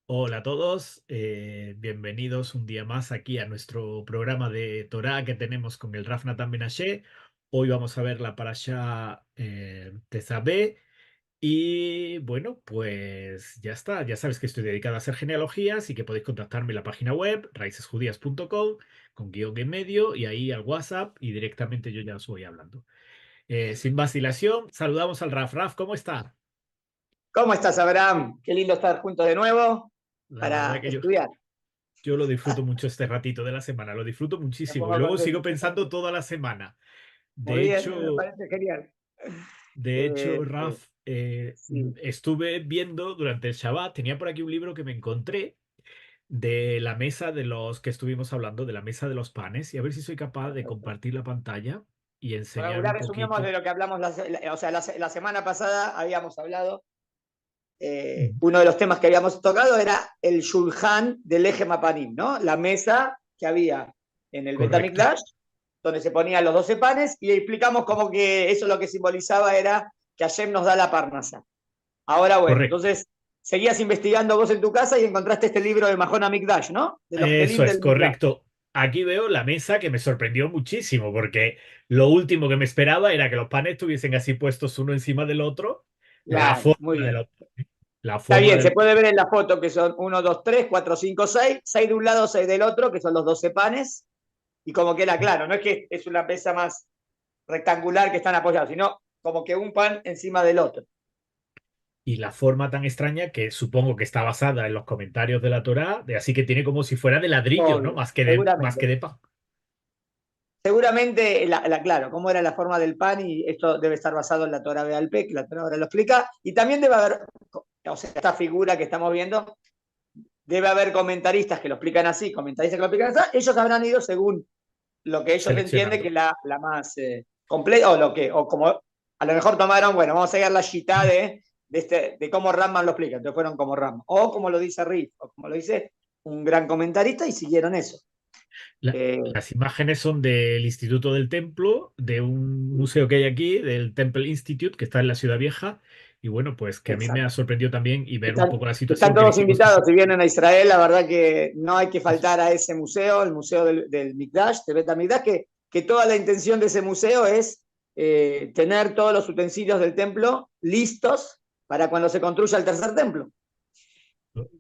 Hola a todos, bienvenidos un día más aquí a nuestro programa de Torá que tenemos con el Raf Natan Menashe. Hoy vamos a ver la parasha Tezabé y bueno, pues ya está. Ya sabes que estoy dedicado a hacer genealogías y que podéis contactarme en la página web raicesjudías.com con guión en medio y ahí al WhatsApp y directamente yo ya os voy hablando. Sin vacilación, saludamos al Raf. Raf, ¿cómo está? ¿Cómo estás, Abraham? Qué lindo estar juntos de nuevo La verdad para que estudiar. yo lo disfruto mucho este ratito de la semana, lo disfruto Me muchísimo y pongo luego sigo contento. pensando toda la semana. Muy De bien, me hecho, parece genial. de Eh, hecho, Raf, sí, estuve viendo durante el Shabbat, tenía por aquí un libro que me encontré de la mesa de los que estuvimos hablando, de la mesa de los panes, y a ver si soy capaz de perfecto. compartir la pantalla y enseñar un Ahora resumimos de poquito. lo que hablamos, o sea, la semana pasada habíamos hablado, uno de los temas que habíamos tocado era el Shulchan del Eje Mapanim, ¿no? La mesa que había en el Correcto. Betamikdash, donde se ponían los 12 panes, y explicamos como que eso lo que simbolizaba era que Hashem nos da la parnasa. Ahora, bueno, Correcto. entonces seguías investigando vos en tu casa y encontraste este libro de Mahona Mikdash, ¿no? De los Eso Kelim es del Mikdash. correcto. Aquí veo la mesa que me sorprendió muchísimo, porque lo último que me esperaba era que los panes estuviesen así puestos uno encima del otro. La Claro, forma muy de bien. los, la Está forma bien, se del puede ver en la foto que son uno, 2, 3, 4, 5, 6, 6 de un lado, 6 del otro, que son los 12 panes, y como queda claro, no es que es una mesa más rectangular que están apoyados, sino como que un pan encima del otro. y la forma tan extraña que supongo que está basada en los comentarios de la Torá, de así que tiene como si fuera de ladrillo, ¿no? Obvio, Más que seguramente. de pan. Seguramente, claro, cómo era la forma del pan, y esto debe estar basado en la Torah Bealpé, que la Torah ahora lo explica, y también debe haber, o sea, esta figura que estamos viendo, debe haber comentaristas que lo explican así, comentaristas que lo explican así, ellos habrán ido según lo que ellos entienden que Seleccionando. es la más completa, o como a lo mejor tomaron, bueno, vamos a seguir la chita de cómo Ramman lo explica, entonces fueron como Ramman, o como lo dice Riff, o como lo dice un gran comentarista, y siguieron eso. Eh, Las imágenes son del Instituto del Templo, de un museo que hay aquí, del Temple Institute, que está en la Ciudad Vieja. Y bueno, pues que a mí me ha exacto. sorprendido también y ver un Están, poco la están situación que todos dijimos que invitados, sí. si vienen a Israel, la verdad que no hay que Eso faltar a ese museo, el museo del Mikdash, de Betamikdash, que toda la intención de ese museo es tener todos los utensilios del templo listos para cuando se construya el tercer templo.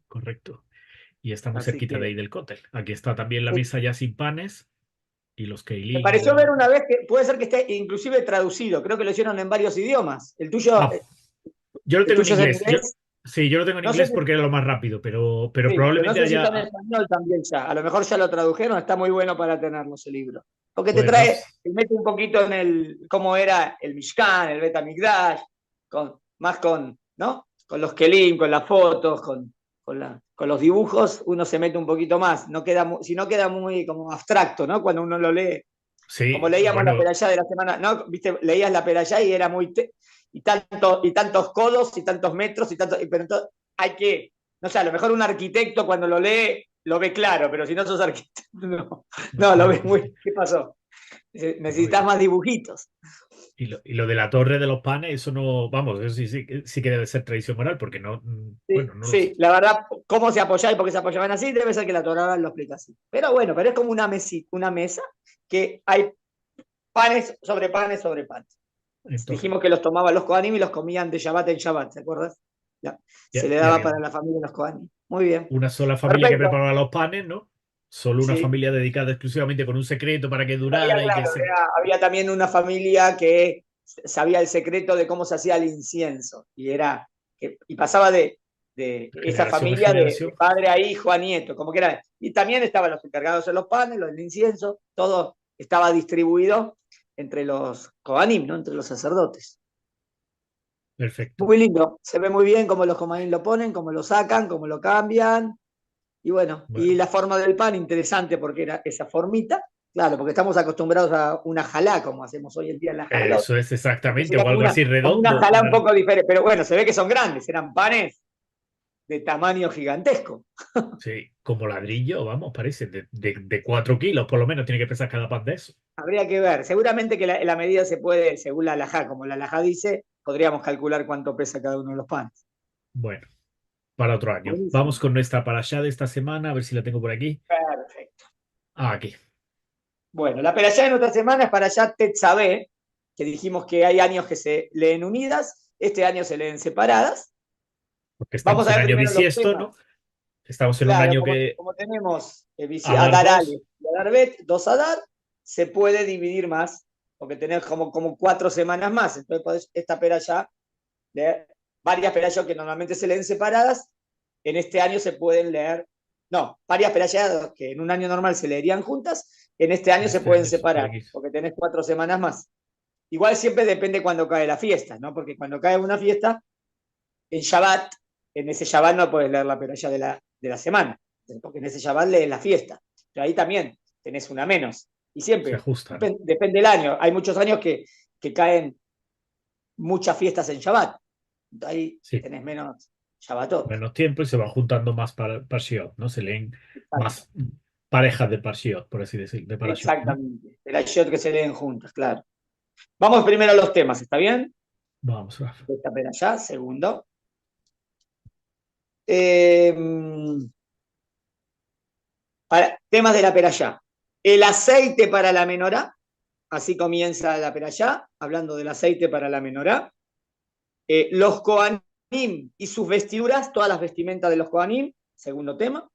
correcto. Y está muy Así cerquita de que ahí del cótel. Aquí está también la mesa ya sin panes y los me keilim y pareció ver la... una vez que puede ser que esté inclusive traducido, creo que lo hicieron en varios idiomas. Ah, yo lo El tengo en tuyo es en inglés. inglés. Sí, yo lo tengo en No sé inglés si, porque era lo más rápido, pero sí, pero no probablemente sé si está en haya... español también ya. A lo mejor ya lo tradujeron, está muy bueno para tenerlo ese libro. Porque te Pues Raf, trae, te mete un poquito en cómo era el Mishkan, el Betamigdash, más con, ¿no? Con los Kelim, con las fotos, con los dibujos, uno se mete un poquito más. No queda, si no queda muy como abstracto, ¿no? Cuando uno lo lee. Como sí, leíamos la bueno, peralla de la semana, ¿no? Viste, leías la peralla y era muy y tantos codos y tantos metros pero entonces hay que, no sé, a lo mejor un arquitecto cuando lo lee lo ve claro, pero si no sos arquitecto, no, no, no lo no lo ves entiendo. muy, ¿qué pasó? Muy Necesitas bien. más dibujitos. Y lo de la torre de los panes, eso no, vamos, eso sí que debe ser tradición oral, porque no, Sí, bueno, no lo sé. sí, la verdad, cómo se apoyaba y por qué se apoyaban así, debe ser que la Torah lo explica así. Pero bueno, pero es como una mesa que hay panes sobre panes sobre panes. En torre. Dijimos que los tomaban los Kohanim y los comían de Shabbat en Shabbat, ¿te acuerdas? Ya, se le Y daba había para la familia de los Kohanim. Muy bien. una sola familia que Perfecto. preparaba los panes, ¿no? Solo una Sí. familia dedicada exclusivamente con un secreto para que Había, durara y que claro, se... había también una familia que sabía el secreto de cómo se hacía el incienso. Y pasaba de esa Generación en familia de generación. padre a hijo a nieto, como que era. Y también estaban los encargados de los panes, los del incienso, todo estaba distribuido entre los Kohanim, ¿no? Entre los sacerdotes. Perfecto. Muy lindo, se ve muy bien cómo los comarín lo ponen, cómo lo sacan, cómo lo cambian. Y bueno, y Bueno, la forma del pan, interesante porque era esa formita. Claro, porque estamos acostumbrados a una jalá, como hacemos hoy en día en la jalot. eso es Este exactamente, sería o algo así como una redondo. jalá un poco diferente, pero bueno, se ve que son grandes, eran panes de tamaño gigantesco. Sí, como ladrillo, vamos, parece, de 4 kilos, por lo menos tiene que pesar cada pan de eso. Habría que ver. Seguramente que la medida se puede, según la alajá, como la alajá dice, podríamos calcular cuánto pesa cada uno de los panes. Bueno. para otro año. Vamos Buenísimo. con nuestra parashá de esta semana, a ver si la tengo por aquí. Perfecto. Ah, aquí. Bueno, la perashá de nuestra semana es parashá Tetzabé, que dijimos que hay años que se leen unidas, este año se leen separadas. Porque Vamos estamos a en ver año primero los bisiesto, temas. ¿no? Estamos en un Claro, año como, que como tenemos Adar Adar 2. Aleph y Adar Bet, dos Adar, se puede dividir más, porque tenés como 4 semanas más. Entonces, esta perashá, leer varias perashot que normalmente se leen separadas, en este año se pueden leer, no, varias perashot que en un año normal se leerían juntas, en este año se Este pueden año se separar, puede ir. porque tenés 4 semanas más. Igual siempre depende cuando cae la fiesta, ¿no? Porque cuando cae una fiesta, en Shabbat, en ese Shabbat no puedes leer la perashá de la semana, porque en ese Shabbat lees la fiesta. Pero ahí también tenés una menos. Y Se siempre, ajustan. depende del año. Hay muchos años que caen muchas fiestas en Shabbat. Ahí Sí, tenés menos Shabbatot. menos tiempo y se van juntando más parshiot, ¿no? Se leen Exacto. más parejas de parshiot, por así decir, de parashot, ¿no? Exactamente. El Ayot que se leen juntas, claro. Vamos primero a los temas, ¿está bien? Vamos, Rafa. Esta perashá, segundo. Eh, temas de la perashá. El aceite para la menorá. Así comienza la perashá, hablando del aceite para la menorá. Los Kohanim y sus vestiduras, todas las vestimentas de los Kohanim, segundo tema.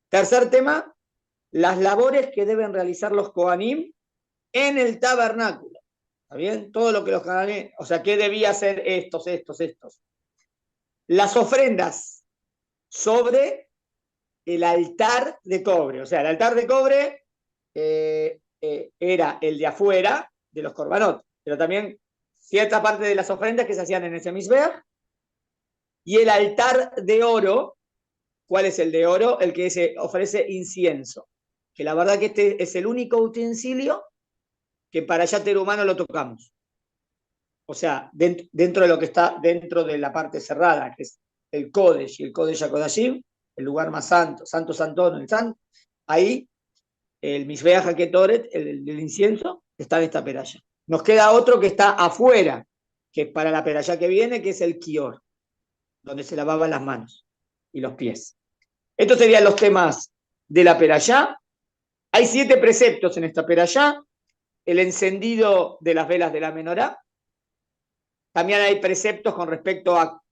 Tercer tema, las labores que deben realizar los Kohanim en el tabernáculo. ¿Está bien? Todo lo que los Kohanim, o sea, ¿qué debía hacer estos? Las ofrendas sobre el altar de cobre. O sea, el altar de cobre era el de afuera de los korbanot, pero también cierta parte de las ofrendas que se hacían en ese misbeach. Y el altar de oro, ¿cuál es el de oro? El que se ofrece incienso. Que la verdad que este es el único utensilio que para yater humano lo tocamos. O sea, dentro de lo que está dentro de la parte cerrada, que es el Kodesh y el Kodesh HaKodashim, el lugar más santo, Santo Santón, el Santo, ahí el Mizbeach HaKetoret, el incienso, está en esta peralla. Nos queda otro que está afuera, que es para la peralla que viene, que es el Kior, donde se lavaban las manos y los pies. Estos serían los temas de la peralla. Hay 7 preceptos en esta peralla. El encendido de las velas de la menorá. También hay preceptos con respecto a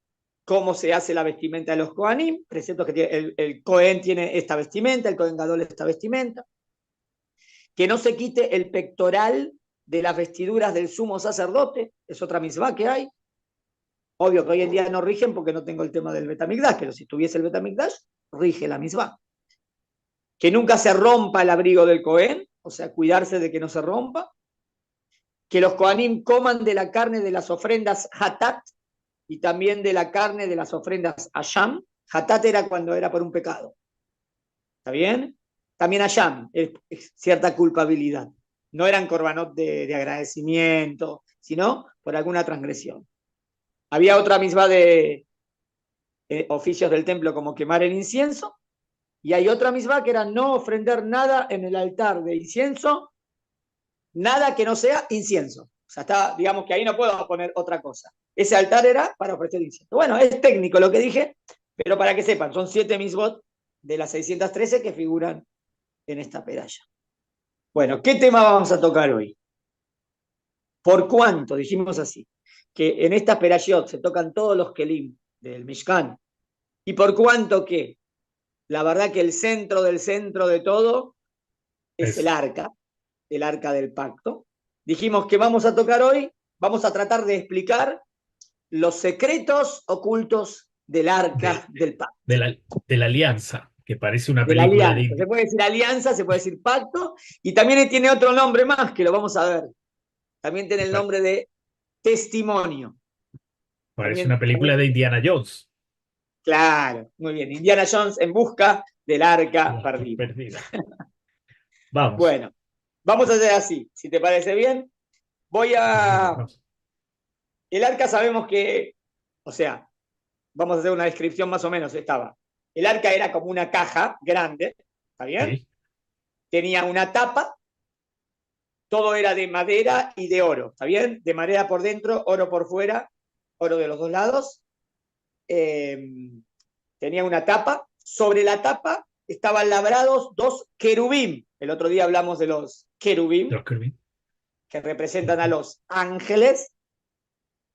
cómo se hace la vestimenta de los Kohanim, preceptos que tiene, el Kohen tiene esta vestimenta, el Kohen Gadol esta vestimenta, que no se quite el pectoral de las vestiduras del sumo sacerdote, es otra misma que hay. Obvio que hoy en día no rigen porque no tengo el tema del Betamigdash, pero si tuviese el Betamigdash, rige la misma. Que nunca se rompa el abrigo del Kohen, o sea, cuidarse de que no se rompa. Que los Kohanim coman de la carne de las ofrendas Hatat y también de la carne de las ofrendas Asham. Hatat era cuando era por un pecado. ¿Está bien? También Asham es cierta culpabilidad. No eran korbanot de agradecimiento, sino por alguna transgresión. Había otra misma de oficios del templo como quemar el incienso, y hay otra misma que era no ofrender nada en el altar de incienso, nada que no sea incienso. O sea, está, digamos que ahí no puedo poner otra cosa. Ese altar era para ofrecer incienso. Bueno, es técnico lo que dije, pero para que sepan, son 7 misbot de las 613 que figuran en esta pedalla. Bueno, ¿qué tema vamos a tocar hoy? ¿Por cuánto? Dijimos así, que en esta perayot se tocan todos los kelim del Mishkan. ¿Y por cuánto que? La verdad que el centro del centro de todo es Es, el arca del pacto. Dijimos que vamos a tocar hoy, vamos a tratar de explicar los secretos ocultos del de, arca del pacto. de la, de la alianza, que parece una De la película alianza. Se puede decir alianza, se puede decir pacto, y también tiene otro nombre más que lo vamos a ver. También tiene el nombre de testimonio. parece una película También, de Indiana Jones. claro, muy bien. Indiana Jones en busca del arca La arca perdida. perdida. Vamos. Bueno, vamos a hacer así, si te parece bien. Voy a. Vamos. El arca sabemos que, o sea, vamos a hacer una descripción más o menos. Estaba. El arca era como una caja grande, ¿está bien? Sí. Tenía una tapa, todo era de madera y de oro, ¿está bien? De madera por dentro, oro por fuera, oro de los dos lados. tenía una tapa, sobre la tapa estaban labrados dos querubín. El otro día hablamos de los querubín, que representan a los ángeles,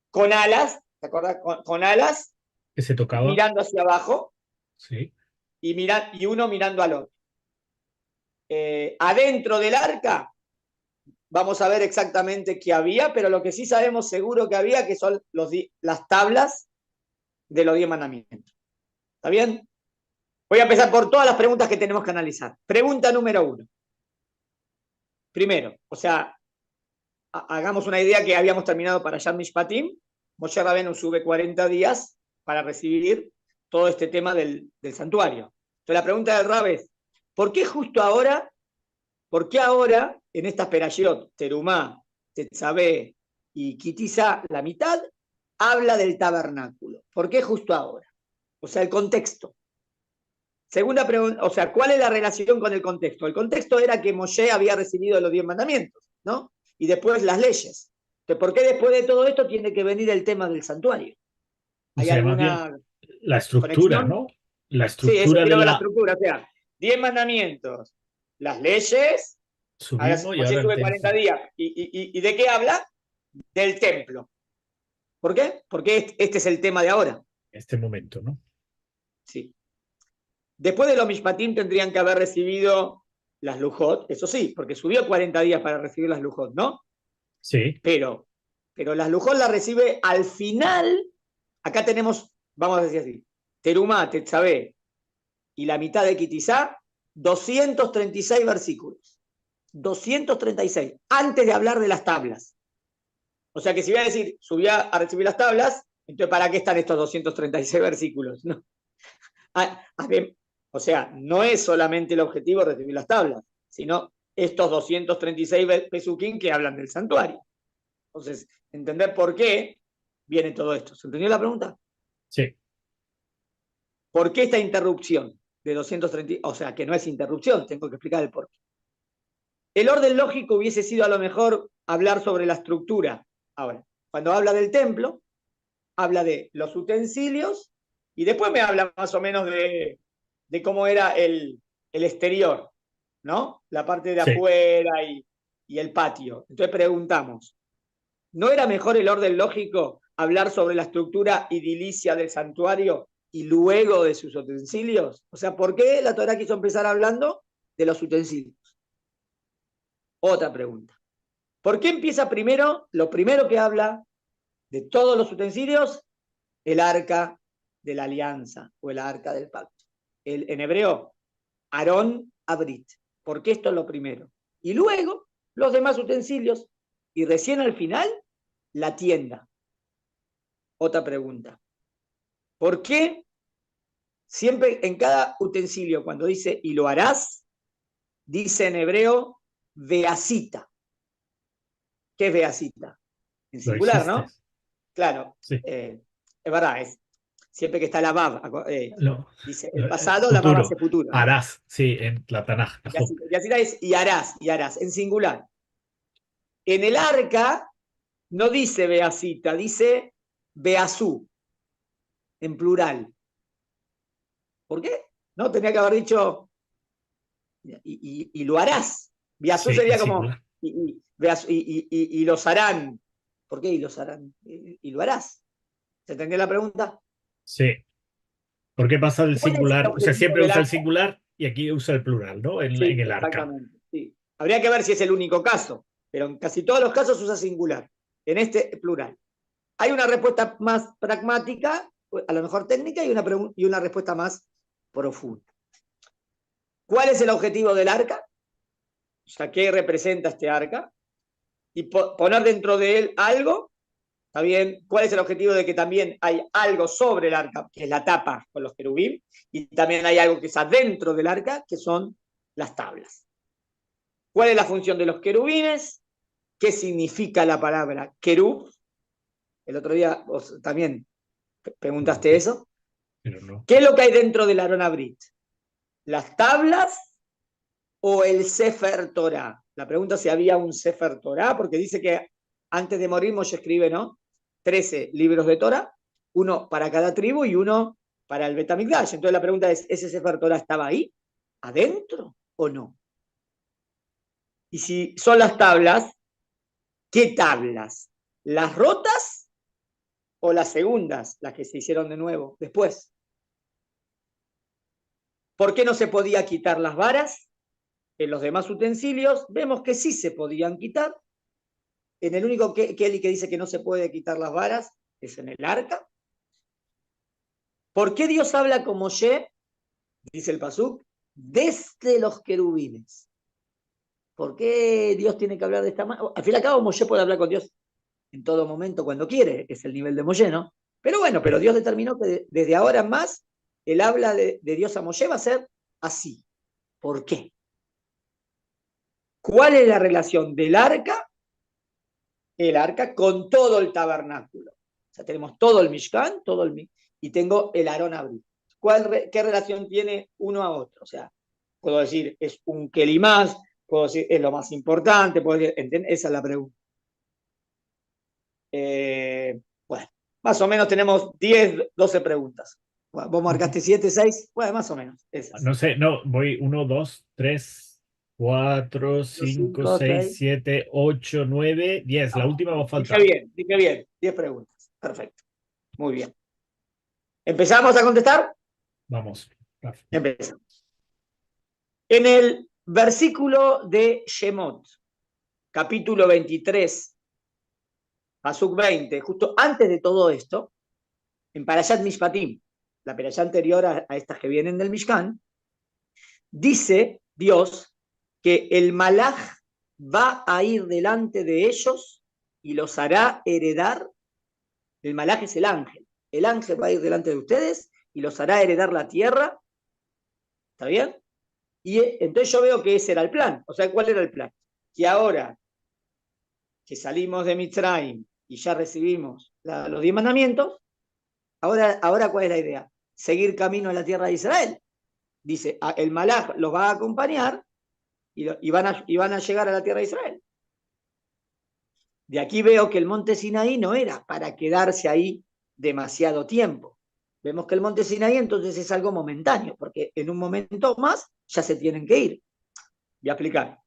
con alas, ¿te acuerdas? Con alas, que se tocaba. mirando hacia abajo, Sí. y uno mirando al otro. Adentro del arca, vamos a ver exactamente qué había, pero lo que sí sabemos seguro que había, que son las tablas de los 10 mandamientos. ¿Está bien? Voy a empezar por todas las preguntas que tenemos que analizar. Pregunta número 1. Primero, o sea, hagamos una idea que habíamos terminado para Yom Mishpatim. Moshe Rabbeinu sube 40 días para recibir todo este tema del santuario. Entonces la pregunta del Rab es, ¿por qué justo ahora, en estas perashot, Terumá, Tetzabé y Kitizá, la mitad, habla del tabernáculo? ¿Por qué justo ahora? O sea, el contexto. Segunda pregunta, o sea, ¿cuál es la relación con el contexto? El contexto era que Moshe había recibido los 10 mandamientos, ¿no? Y después las leyes. Entonces, ¿por qué después de todo esto tiene que venir el tema del santuario? O ¿Hay sea, más bien alguna la estructura, conexión? ¿no? La Sí, eso estructura de quiero ver la la estructura. O sea, 10 mandamientos, las leyes, ahora subimos y Moshe ahora el sube 40 templo. días. ¿Y de qué habla? Del templo. ¿Por qué? Porque este es el tema de ahora. Este momento, ¿no? Sí. Después de los Mishpatim tendrían que haber recibido las Lujot, eso sí, porque subió 40 días para recibir las Lujot, ¿no? Sí. Pero las Lujot las recibe al final. Acá tenemos, vamos a decir así, Terumá, Tetzabé y la mitad de Kitizá, 236 versículos. 236, antes de hablar de las tablas. O sea que si voy a decir, subía a recibir las tablas, entonces ¿para qué están estos 236 versículos? No. O sea, no es solamente el objetivo recibir las tablas, sino estos 236 pesuquín que hablan del santuario. Entonces, entender por qué viene todo esto. ¿Se entendió la pregunta? Sí. ¿Por qué esta interrupción de 230? O sea, que no es interrupción, tengo que explicar el porqué. El orden lógico hubiese sido a lo mejor hablar sobre la estructura. Ahora, cuando habla del templo, habla de los utensilios y después me habla más o menos de cómo era el exterior, ¿no? La parte de Sí. afuera y el patio. Entonces preguntamos, ¿no era mejor el orden lógico hablar sobre la estructura edilicia del santuario y luego de sus utensilios? O sea, ¿por qué la Torá quiso empezar hablando de los utensilios? Otra pregunta. ¿Por qué empieza primero, lo primero que habla de todos los utensilios, el arca de la alianza o el arca del pacto? En hebreo, Aarón Abrit. Porque esto es lo primero. Y luego, los demás utensilios. Y recién al final, la tienda. Otra pregunta. ¿Por qué siempre en cada utensilio, cuando dice y lo harás, dice en hebreo veacita? ¿Qué es veacita? En Lo singular, hiciste. ¿no? Claro, Sí. es verdad, siempre que está la Vav, dice el pasado, la Vav Futuro. hace futuro, ¿no? Harás, sí, en la Tanaj. Veacita es y harás, en singular. En el arca no dice beacita, dice beazú, en plural. ¿Por qué? No, tenía que haber dicho y lo harás. Beazú Sí, en sería como singular. y los harán. ¿Por qué y los harán? Y lo harás. ¿Se entendió la pregunta? Sí. ¿Por qué pasa del ¿Cuál es el singular? O sea, objetivo siempre del usa el arca? singular y aquí usa el plural, ¿no? En Sí, el arca. exactamente. Sí. Habría que ver si es el único caso, pero en casi todos los casos usa singular. En este, plural. Hay una respuesta más pragmática, a lo mejor técnica, y una respuesta más profunda. ¿Cuál es el objetivo del arca? O sea, ¿qué representa este arca? Y poner dentro de él algo, ¿está bien? ¿Cuál es el objetivo de que también hay algo sobre el arca, que es la tapa con los querubín, y también hay algo que está dentro del arca, que son las tablas? ¿Cuál es la función de los querubines? ¿Qué significa la palabra querub? El otro día vos también preguntaste eso. Pero no. ¿Qué es lo que hay dentro del Aarón Abrit? ¿Las tablas o el Sefer Torah? La pregunta es si había un Sefer Torah, porque dice que antes de morir Moshe escribe, ¿no? 13 libros de Torah, uno para cada tribu y uno para el Betamigdash. Entonces la pregunta es, ¿ese Sefer Torah estaba ahí, adentro o no? Y si son las tablas, ¿qué tablas? ¿Las rotas o las segundas, las que se hicieron de nuevo después? ¿Por qué no se podía quitar las varas? En los demás utensilios vemos que sí se podían quitar. En el único que dice que no se puede quitar las varas es en el arca. ¿Por qué Dios habla con Moshe? Dice el Pasuk, desde los querubines. ¿Por qué Dios tiene que hablar de esta manera? Al fin y al cabo, Moshe puede hablar con Dios en todo momento cuando quiere, es el nivel de Moshe, ¿no? Pero bueno, pero Dios determinó que desde ahora en más, el habla de Dios a Moshe va a ser así. ¿Por qué? ¿Cuál es la relación del arca? El arca con todo el tabernáculo. O sea, tenemos todo el Mishkan, y tengo el Aarón Abrí. ¿Qué relación tiene uno a otro? O sea, puedo decir, es un Keli más, puedo decir, es lo más importante, puedo decir, esa es la pregunta. Bueno, más o menos tenemos 10, 12 preguntas. Bueno, vos marcaste 7, 6, bueno, más o menos. Esas. No sé, no, voy 1, 2, 3, 4, 5, 5, 6, 6. 7, 8, 9, 10. La última va a faltar. Dije bien, 10 preguntas. Perfecto. Muy bien. ¿Empezamos a contestar? Vamos, Raf. Empezamos. En el versículo de Shemot, capítulo 23, Pasuk 20, justo antes de todo esto, en Parashat Mishpatim, la perashá anterior a estas que vienen del Mishkan, dice Dios que el malaj va a ir delante de ellos y los hará heredar. El malaj es el ángel va a ir delante de ustedes y los hará heredar la tierra. ¿Está bien? Y entonces yo veo que ese era el plan. O sea, ¿cuál era el plan? Que ahora que salimos de Mitzrayim y ya recibimos los 10 mandamientos, ahora ¿cuál es la idea? Seguir camino a la tierra de Israel. Dice, el malaj los va a acompañar y van a llegar a la tierra de Israel. De aquí veo que el monte Sinaí no era para quedarse ahí demasiado tiempo. Vemos que el monte Sinaí entonces es algo momentáneo, porque en un momento más ya se tienen que ir. Voy a explicar.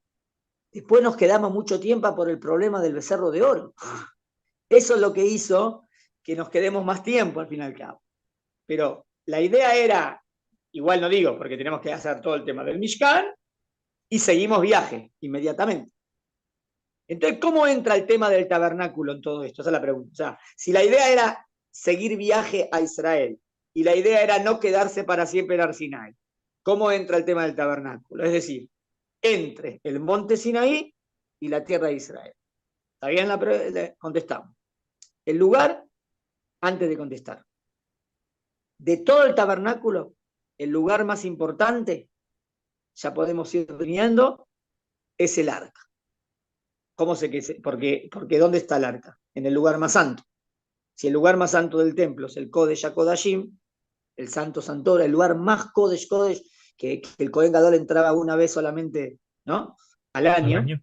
Después nos quedamos mucho tiempo por el problema del becerro de oro. Eso es lo que hizo que nos quedemos más tiempo al fin y al cabo. Pero la idea era, igual no digo, porque tenemos que hacer todo el tema del Mishkan, y seguimos viaje inmediatamente. Entonces, ¿cómo entra el tema del tabernáculo en todo esto? Esa es la pregunta. O sea, si la idea era seguir viaje a Israel y la idea era no quedarse para siempre en Arsinaí, ¿cómo entra el tema del tabernáculo? Es decir, entre el monte Sinaí y la tierra de Israel. ¿Está bien? Contestamos. El lugar, antes de contestar, de todo el tabernáculo, el lugar más importante, ya podemos ir definiendo, es el arca. ¿Cómo sé que es? Porque ¿dónde está el arca? En el lugar más santo. Si el lugar más santo del templo es el Kodesh HaKodashim, el Santo Santora, el lugar más Kodesh Kodesh, que el Kohen Gadol entraba una vez solamente, ¿no? Al Al año. año.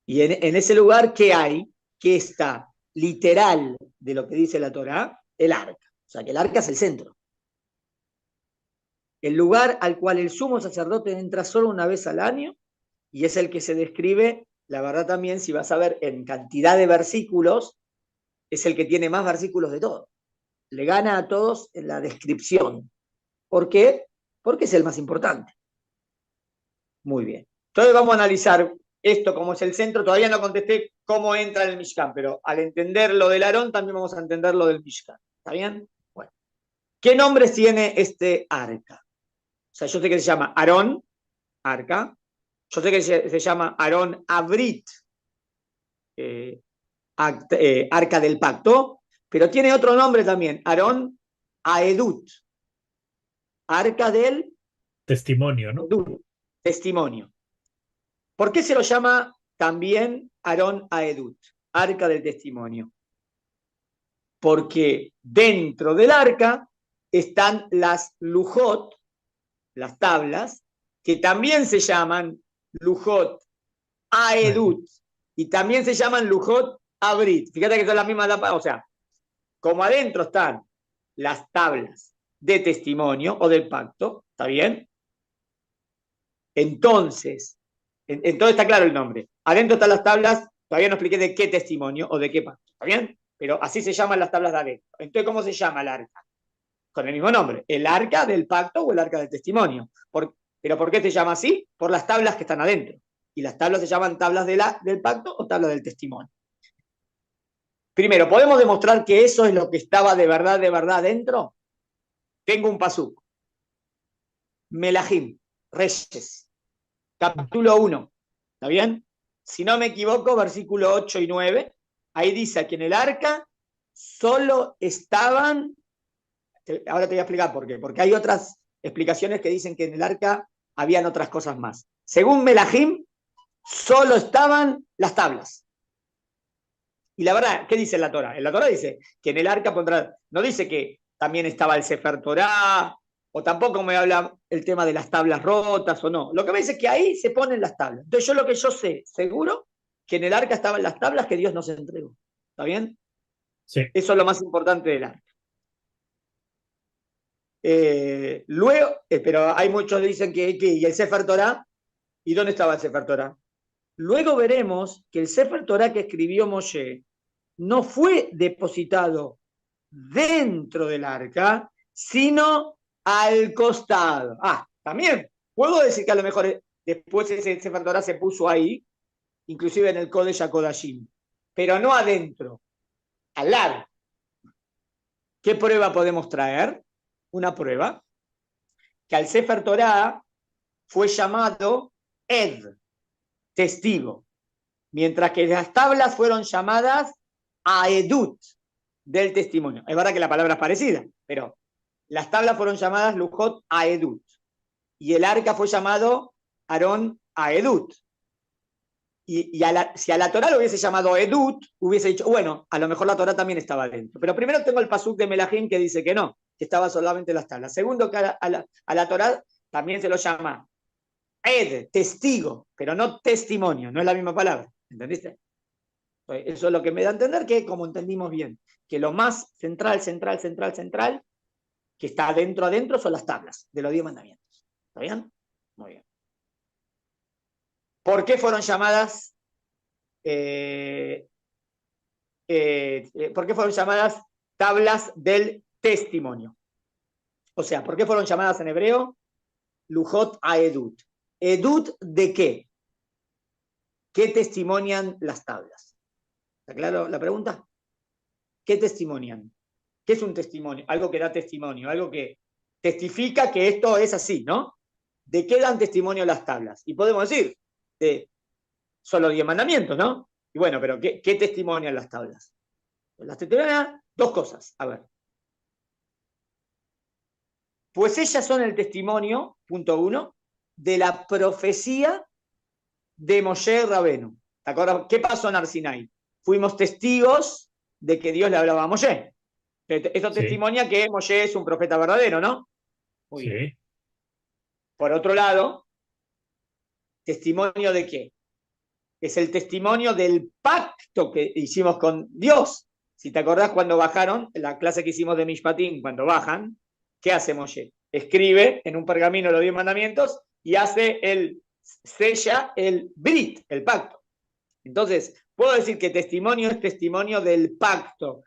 Y en ese lugar, ¿qué hay? ¿Qué está literal de lo que dice la Torá? El arca. O sea, que el arca es el centro. El lugar al cual el sumo sacerdote entra solo una vez al año y es el que se describe, la verdad también, si vas a ver en cantidad de versículos, es el que tiene más versículos de todos. Le gana a todos en la descripción. ¿Por qué? Porque es el más importante. Muy bien. Entonces vamos a analizar esto como es el centro. Todavía no contesté cómo entra en el Mishkan, pero al entender lo del Aarón también vamos a entender lo del Mishkan. ¿Está bien? Bueno. ¿Qué nombres tiene este arca? O sea, yo sé que se llama Aarón, arca. Yo sé que se llama Aarón Abrit, arca del pacto, pero tiene otro nombre también, Aarón Aedut, arca del Testimonio, ¿no? testimonio. ¿Por qué se lo llama también Aarón Aedut, arca del testimonio? Porque dentro del arca están las lujot, las tablas, que también se llaman lujot Aedut, y también se llaman lujot Abrit. Fíjate que son las mismas tapas, o sea, como adentro están las tablas de testimonio o del pacto, ¿está bien? Entonces, entonces está claro el nombre. Adentro están las tablas, todavía no expliqué de qué testimonio o de qué pacto, ¿está bien? Pero así se llaman las tablas de adentro. Entonces, ¿cómo se llama el arca? Con el mismo nombre, el arca del pacto o el arca del testimonio. ¿Pero por qué se llama así? Por las tablas que están adentro. Y las tablas se llaman tablas del pacto o tablas del testimonio. Primero, ¿podemos demostrar que eso es lo que estaba de verdad dentro? Tengo un pasuk. Melahim, Reyes, capítulo 1. ¿Está bien? Si no me equivoco, versículo 8 y 9. Ahí dice que en el arca solo estaban. Ahora te voy a explicar por qué. Porque hay otras explicaciones que dicen que en el arca habían otras cosas más. Según Melahim, solo estaban las tablas. Y la verdad, ¿qué dice la Torá? En la Torá dice que en el arca pondrá, no dice que también estaba el Sefer Torá, o tampoco me habla el tema de las tablas rotas o no. Lo que me dice es que ahí se ponen las tablas. Entonces yo lo que yo sé, seguro, que en el arca estaban las tablas que Dios nos entregó. ¿Está bien? Sí. Eso es lo más importante del arca. Luego, pero hay muchos que dicen y el Sefer Torá, ¿y dónde estaba el Sefer Torá? Luego veremos que el Sefer Torá que escribió Moshe no fue depositado dentro del arca, sino al costado. También puedo decir que a lo mejor después ese Sefer Torá se puso ahí, inclusive en el Kodesh HaKodashim, pero no adentro, al lado. ¿Qué prueba podemos traer? Una prueba que al Sefer Torá fue llamado Ed, testigo, mientras que las tablas fueron llamadas Aedut, del testimonio. Es verdad que la palabra es parecida, pero las tablas fueron llamadas Lujot Aedut y el arca fue llamado Aarón Aedut. Si a la Torá lo hubiese llamado Edut, hubiese dicho, bueno, a lo mejor la Torá también estaba dentro. Pero primero tengo el pasuk de Melahim que dice que no, que estaba solamente las tablas. Segundo, que a la Torá también se lo llama Ed, testigo, pero no testimonio, no es la misma palabra. ¿Entendiste? Eso es lo que me da a entender que, como entendimos bien, que lo más central, que está adentro, son las tablas de los 10 mandamientos. ¿Está bien? Muy bien. ¿Por qué fueron llamadas? ¿Por qué fueron llamadas tablas del testimonio? O sea, ¿por qué fueron llamadas en hebreo? Lujot a Edut. ¿Edut de qué? ¿Qué testimonian las tablas? ¿Está claro la pregunta? ¿Qué testimonian? ¿Qué es un testimonio? Algo que da testimonio, algo que testifica que esto es así, ¿no? ¿De qué dan testimonio las tablas? Y podemos decir, son los 10 mandamientos, ¿no? Y bueno, pero ¿qué testimonian las tablas? Pues las testimonian dos cosas. A ver. Pues ellas son el testimonio, punto 1, de la profecía de Moshe Rabenu. ¿Te acuerdas? ¿Qué pasó en Arsinai? Fuimos testigos de que Dios le hablaba a Moshe. Esto Sí. testimonia que Moshe es un profeta verdadero, ¿no? Muy bien. Sí. Por otro lado, ¿testimonio de qué? Es el testimonio del pacto que hicimos con Dios. Si te acordás cuando bajaron, en la clase que hicimos de Mishpatim, cuando bajan, ¿qué hace Moshe? Escribe en un pergamino los 10 mandamientos y sella el Brit, el pacto. Entonces, puedo decir que testimonio es testimonio del pacto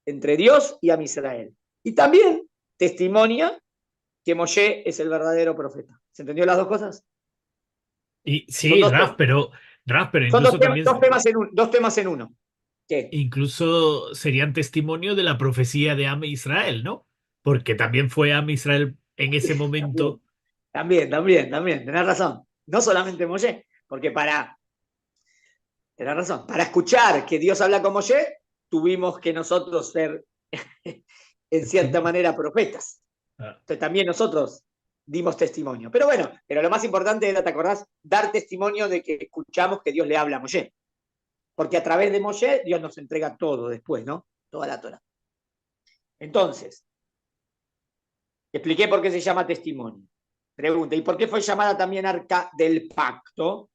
entre Dios y Amisrael. Y también testimonia que Moshe es el verdadero profeta. ¿Se entendió las dos cosas? Y Son sí, dos temas. Raf, pero Son incluso también, dos temas en uno. ¿Qué? incluso serían testimonio de la profecía de Am Israel, ¿no? Porque también fue Am Israel en ese momento. También. Tenés razón. No solamente Moshe, porque tenés razón, para escuchar que Dios habla con Moshe, tuvimos que nosotros ser, en cierta manera, profetas. Ah, Entonces también nosotros dimos testimonio. Pero bueno, pero lo más importante era, ¿te acordás? Dar testimonio de que escuchamos que Dios le habla a Moshe. Porque a través de Moshe, Dios nos entrega todo después, ¿no? Toda la Torah. Entonces, expliqué por qué se llama testimonio. Pregunta, ¿y por qué fue llamada también arca del pacto?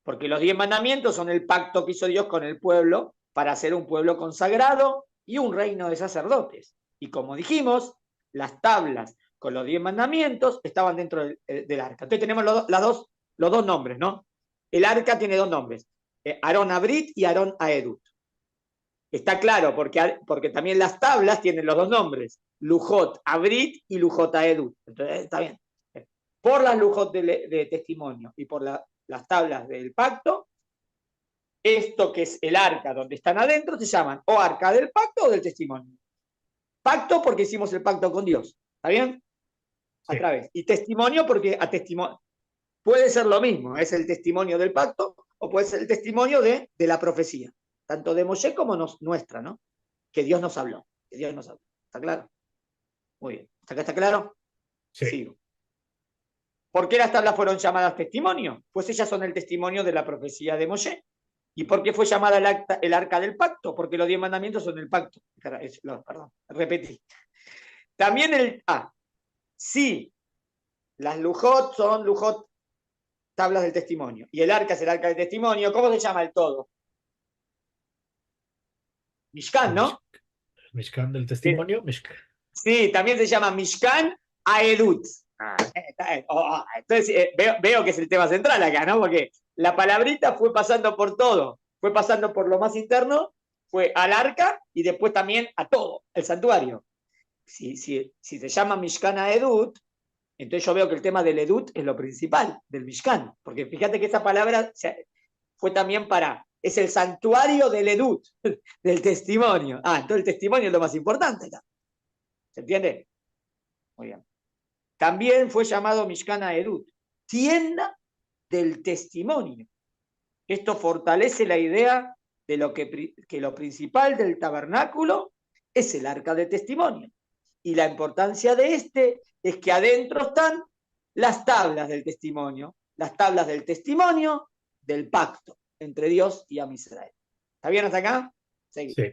Porque los 10 mandamientos son el pacto que hizo Dios con el pueblo para ser un pueblo consagrado y un reino de sacerdotes. Y como dijimos, las tablas con los 10 mandamientos estaban dentro del arca. Entonces tenemos los dos nombres, ¿no? El arca tiene dos nombres, Aarón Abrit y Aarón Aedut. Está claro, porque también las tablas tienen los dos nombres, Lujot Abrit y Lujot Aedut. Entonces está bien. Por las Lujot de testimonio y por las tablas del pacto, esto que es el arca donde están adentro se llaman o arca del pacto o del testimonio. Pacto porque hicimos el pacto con Dios, ¿está bien? A Sí, través. Y testimonio porque puede ser lo mismo, es el testimonio del pacto o puede ser el testimonio de la profecía, tanto de Moshe como nuestra, ¿no? Que Dios nos habló, que Dios nos habló. ¿Está claro? Muy bien. ¿Hasta acá está claro? sí, Sigo. ¿Por qué las tablas fueron llamadas testimonio? Pues ellas son el testimonio de la profecía de Moshe. ¿Y por qué fue llamada el arca del pacto? Porque los 10 mandamientos son el pacto. Perdón, repetí. También sí, las lujot son lujot, tablas del testimonio. Y el arca es el arca del testimonio. ¿Cómo se llama el todo? el Mishkan, ¿no? Mishkan del testimonio, Mishkan. Sí, también se llama Mishkan Aedut. Entonces veo que es el tema central acá, ¿no? Porque la palabrita fue pasando por todo. Fue pasando por lo más interno, fue al arca y después también a todo, el santuario. Si se llama Mishkan Aedut, entonces yo veo que el tema del Edut es lo principal del Mishkan. Porque fíjate que esa palabra fue también es el santuario del Edut, del testimonio. Entonces el testimonio es lo más importante acá. ¿Se entiende? Muy bien. También fue llamado Mishkan Edut, tienda del testimonio. Esto fortalece la idea de que lo principal del tabernáculo es el arca de testimonio. Y la importancia de este es que adentro están las tablas del testimonio del pacto entre Dios y Am Israel. ¿Está bien hasta acá? Seguimos. Sí,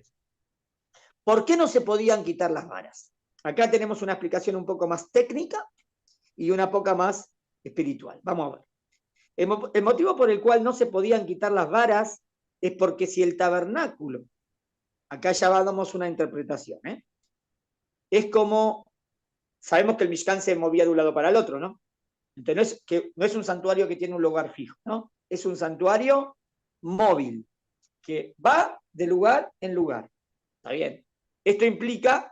¿Por qué no se podían quitar las varas? Acá tenemos una explicación un poco más técnica y una poca más espiritual. Vamos a ver. El motivo por el cual no se podían quitar las varas es porque si el tabernáculo, acá ya damos una interpretación, es como, sabemos que el Mishkan se movía de un lado para el otro, ¿no? Entonces no es un santuario que tiene un lugar fijo, ¿no? Es un santuario móvil, que va de lugar en lugar. ¿Está bien? Esto implica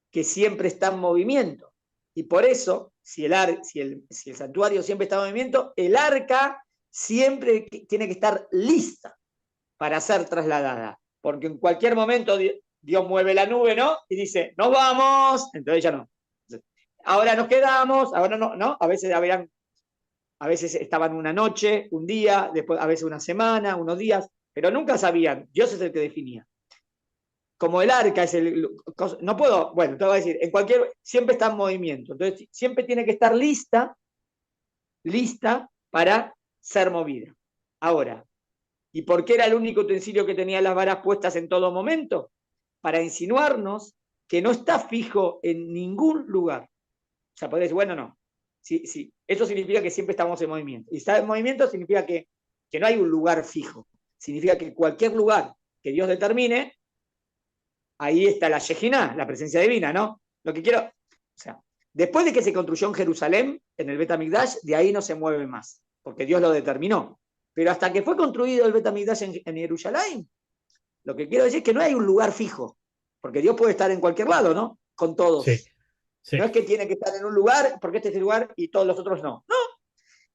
que siempre está en movimiento. Y por eso, si el santuario siempre está en movimiento, el arca siempre tiene que estar lista para ser trasladada. Porque en cualquier momento Dios mueve la nube, ¿no? Y dice, nos vamos. Entonces ya no. Ahora nos quedamos, ahora no, ¿no? A veces estaban una noche, un día, después a veces una semana, unos días, pero nunca sabían. Dios es el que definía. Como el arca es no puedo, bueno, te voy a decir, siempre está en movimiento, entonces siempre tiene que estar lista para ser movida. Ahora, ¿y por qué era el único utensilio que tenía las varas puestas en todo momento? Para insinuarnos que no está fijo en ningún lugar. O sea, podés decir, bueno, no. Sí. Eso significa que siempre estamos en movimiento. Y estar en movimiento significa que no hay un lugar fijo. Significa que cualquier lugar que Dios determine, ahí está la Shejinah, la presencia divina, ¿no? Lo que quiero, o sea, después de que se construyó en Jerusalén, en el Bet HaMikdash, de ahí no se mueve más, porque Dios lo determinó. Pero hasta que fue construido el Bet HaMikdash en Jerusalén, lo que quiero decir es que no hay un lugar fijo, porque Dios puede estar en cualquier lado, ¿no? Con sí, todos. sí, No es que tiene que estar en un lugar, porque este es el lugar y todos los otros no. No,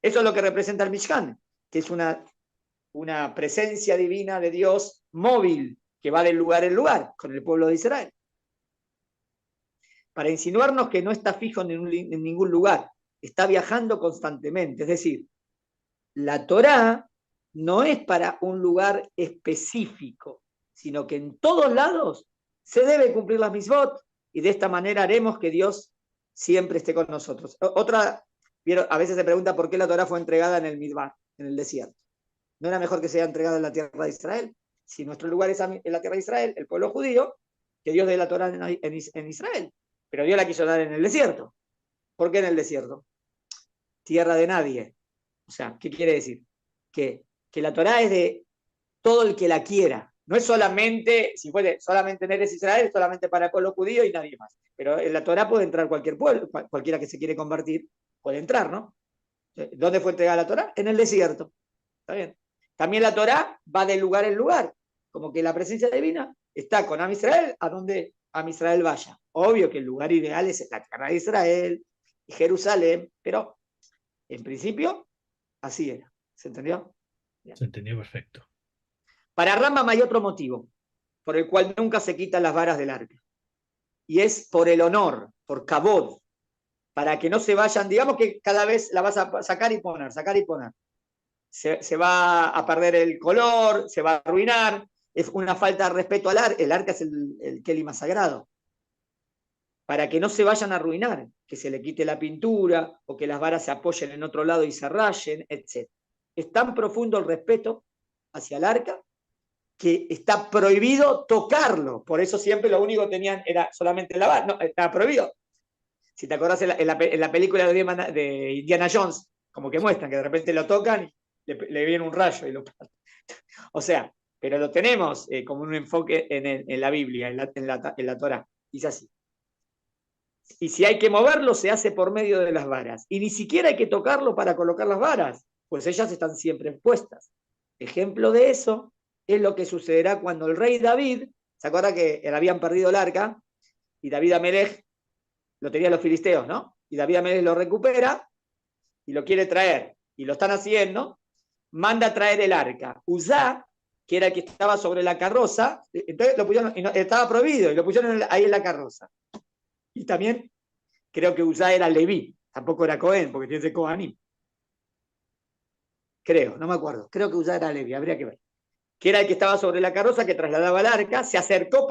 eso es lo que representa el Mishkan, que es una presencia divina de Dios móvil, que va de lugar en lugar con el pueblo de Israel. Para insinuarnos que no está fijo en ningún lugar, está viajando constantemente. Es decir, la Torá no es para un lugar específico, sino que en todos lados se debe cumplir las mitzvot y de esta manera haremos que Dios siempre esté con nosotros. A veces se pregunta por qué la Torá fue entregada en el Midbar, en el desierto. ¿No era mejor que sea entregada en la tierra de Israel? Si nuestro lugar es en la tierra de Israel, el pueblo judío, que Dios dé la Torá en Israel. Pero Dios la quiso dar en el desierto. ¿Por qué en el desierto? Tierra de nadie. O sea, ¿qué quiere decir? Que la Torá es de todo el que la quiera. no es solamente, si fuese solamente en Eretz Israel, es solamente para el pueblo judío y nadie más. Pero en la Torá puede entrar cualquier pueblo, cualquiera que se quiere convertir, puede entrar, ¿no? ¿Dónde fue entregada la Torá? En el desierto. ¿Está bien? También la Torá va de lugar en lugar, como que la presencia divina está con Am Israel a donde Am Israel vaya. Obvio que el lugar ideal es la tierra de Israel y Jerusalén, pero en principio así era. ¿Se entendió? Bien. Se entendió perfecto. Para Rambam hay otro motivo por el cual nunca se quitan las varas del arca. Y es por el honor, por kabod, para que no se vayan, digamos que cada vez la vas a sacar y poner, sacar y poner. Se va a perder el color, se va a arruinar, es una falta de respeto al arca, el arca es el keli más sagrado. Para que no se vayan a arruinar, que se le quite la pintura o que las varas se apoyen en otro lado y se rayen, etc. Es tan profundo el respeto hacia el arca que está prohibido tocarlo. Por eso siempre lo único que tenían era solamente lavar. No, estaba prohibido. Si te acordás en la película de Indiana Jones, como que muestran que de repente lo tocan y le viene un rayo. O sea, pero lo tenemos como un enfoque en la Biblia, en la Torá. Dice así. Y si hay que moverlo, se hace por medio de las varas. Y ni siquiera hay que tocarlo para colocar las varas, pues ellas están siempre puestas. Ejemplo de eso es lo que sucederá cuando el rey David, ¿se acuerda que habían perdido el arca? Y David Amelech lo tenían los filisteos, ¿no? Y David Amelech lo recupera y lo quiere traer. Y lo están haciendo. Manda a traer el arca. Uzá, que era el que estaba sobre la carroza, entonces lo pusieron, estaba prohibido, y lo pusieron ahí en la carroza. Y también creo que Uzá era Leví, tampoco era Cohen, porque tiene ese Kohanim. Creo, no me acuerdo. Creo que Uzá era Leví, habría que ver. Que era el que estaba sobre la carroza, que trasladaba el arca, se acercó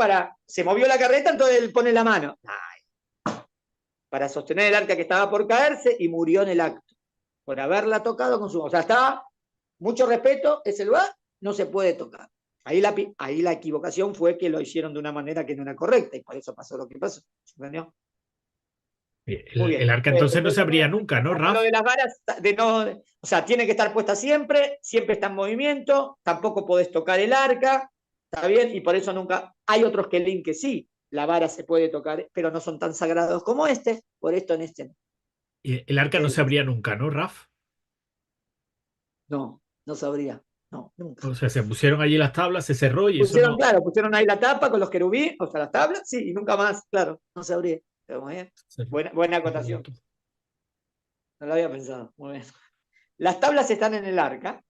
se movió la carreta, entonces él pone la mano. Para sostener el arca que estaba por caerse y murió en el acto, por haberla tocado con su mano. O sea, estaba, mucho respeto, ese lugar no se puede tocar. Ahí la equivocación fue que lo hicieron de una manera que no era correcta y por eso pasó lo que pasó. ¿Entendió? Muy El bien. arca entonces no se abría nunca, ¿no, Lo Raf? de las varas, o sea, tiene que estar puesta siempre, siempre está en movimiento, tampoco podés tocar el arca, ¿está bien? Y por eso nunca, hay otros que sí, la vara se puede tocar, pero no son tan sagrados como este, por esto en este no. El arca no se abría nunca, ¿no, Raf? No, no sabría, no, nunca. O sea, se pusieron allí las tablas, se cerró y eso Pusieron, no. claro, pusieron ahí la tapa con los querubíes, o sea, las tablas, sí, y nunca más, claro, no sabría. Pero muy bien. Buena acotación. No lo había pensado, muy bien. Las tablas están en el arca.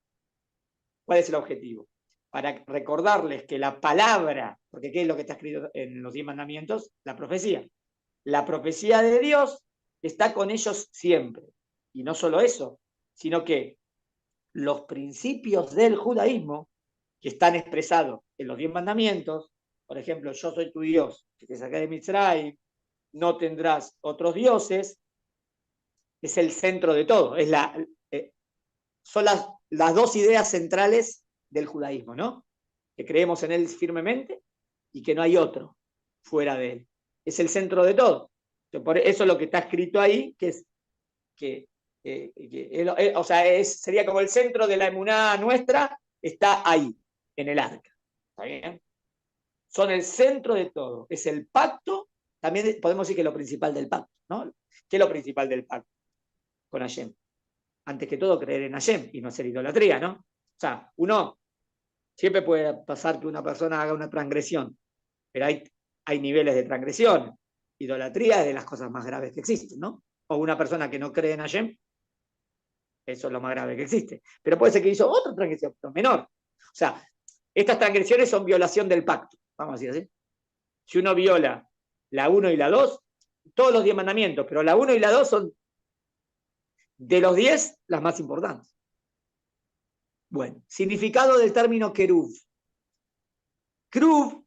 ¿Cuál es el objetivo? Para recordarles que la palabra, porque ¿qué es lo que está escrito en los 10 mandamientos? La profecía. La profecía de Dios está con ellos siempre. Y no solo eso, sino que los principios del judaísmo, que están expresados en los 10 mandamientos, por ejemplo, yo soy tu Dios, que te saqué de Mitzray, no tendrás otros dioses, es el centro de todo, son las dos ideas centrales del judaísmo, ¿no? Que creemos en él firmemente y que no hay otro fuera de él. Es el centro de todo. Por eso es lo que está escrito ahí, que es o sea, sería como el centro de la emuná nuestra, está ahí, en el arca. ¿Está bien? Son el centro de todo. Es el pacto, también podemos decir que es lo principal del pacto, ¿no? ¿Qué es lo principal del pacto con Hashem? Antes que todo, creer en Hashem y no hacer idolatría, ¿no? O sea, uno siempre puede pasar que una persona haga una transgresión, pero hay niveles de transgresión. Idolatría es de las cosas más graves que existen, ¿no? O una persona que no cree en Hashem, eso es lo más grave que existe. Pero puede ser que hizo otra transgresión, pero menor. O sea, estas transgresiones son violación del pacto, vamos a decir así. Si uno viola la 1 y la 2, todos los 10 mandamientos, pero la 1 y la 2 son de los 10 las más importantes. Bueno, significado del término keruv. Keruv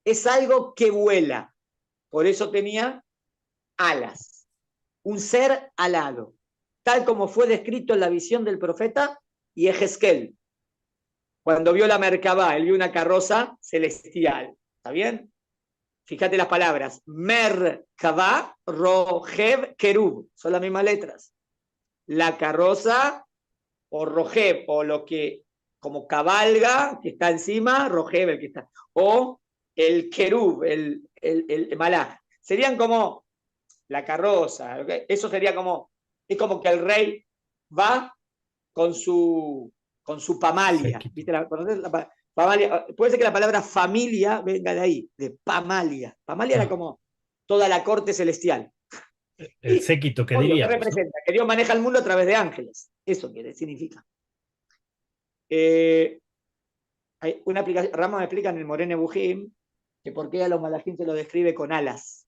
es algo que vuela, por eso tenía alas, un ser alado, tal como fue descrito en la visión del profeta Yehezkel. Cuando vio la Merkabá, él vio una carroza celestial, ¿está bien? Fíjate las palabras, Merkabá, Rojev, Kerub, son las mismas letras. La carroza o Rojev, o lo que como cabalga, que está encima, Rojeb, el que está, o el Kerub, el Malaj. Serían como la carroza, ¿okay? Eso sería como, es como que el rey va con su pamalia. Séquito. ¿Viste? ¿Conoces la pamalia? Puede ser que la palabra familia venga de ahí, de pamalia. Pamalia era Ah, como toda la corte celestial. el Y, séquito que obvio, ¿qué diríamos, ¿no? representa? Que Dios maneja el mundo a través de ángeles. Eso quiere, significa. Eh, hay una aplicación, Ramos me explica en el Morene Bujim que por qué a los malajín se lo describe con alas.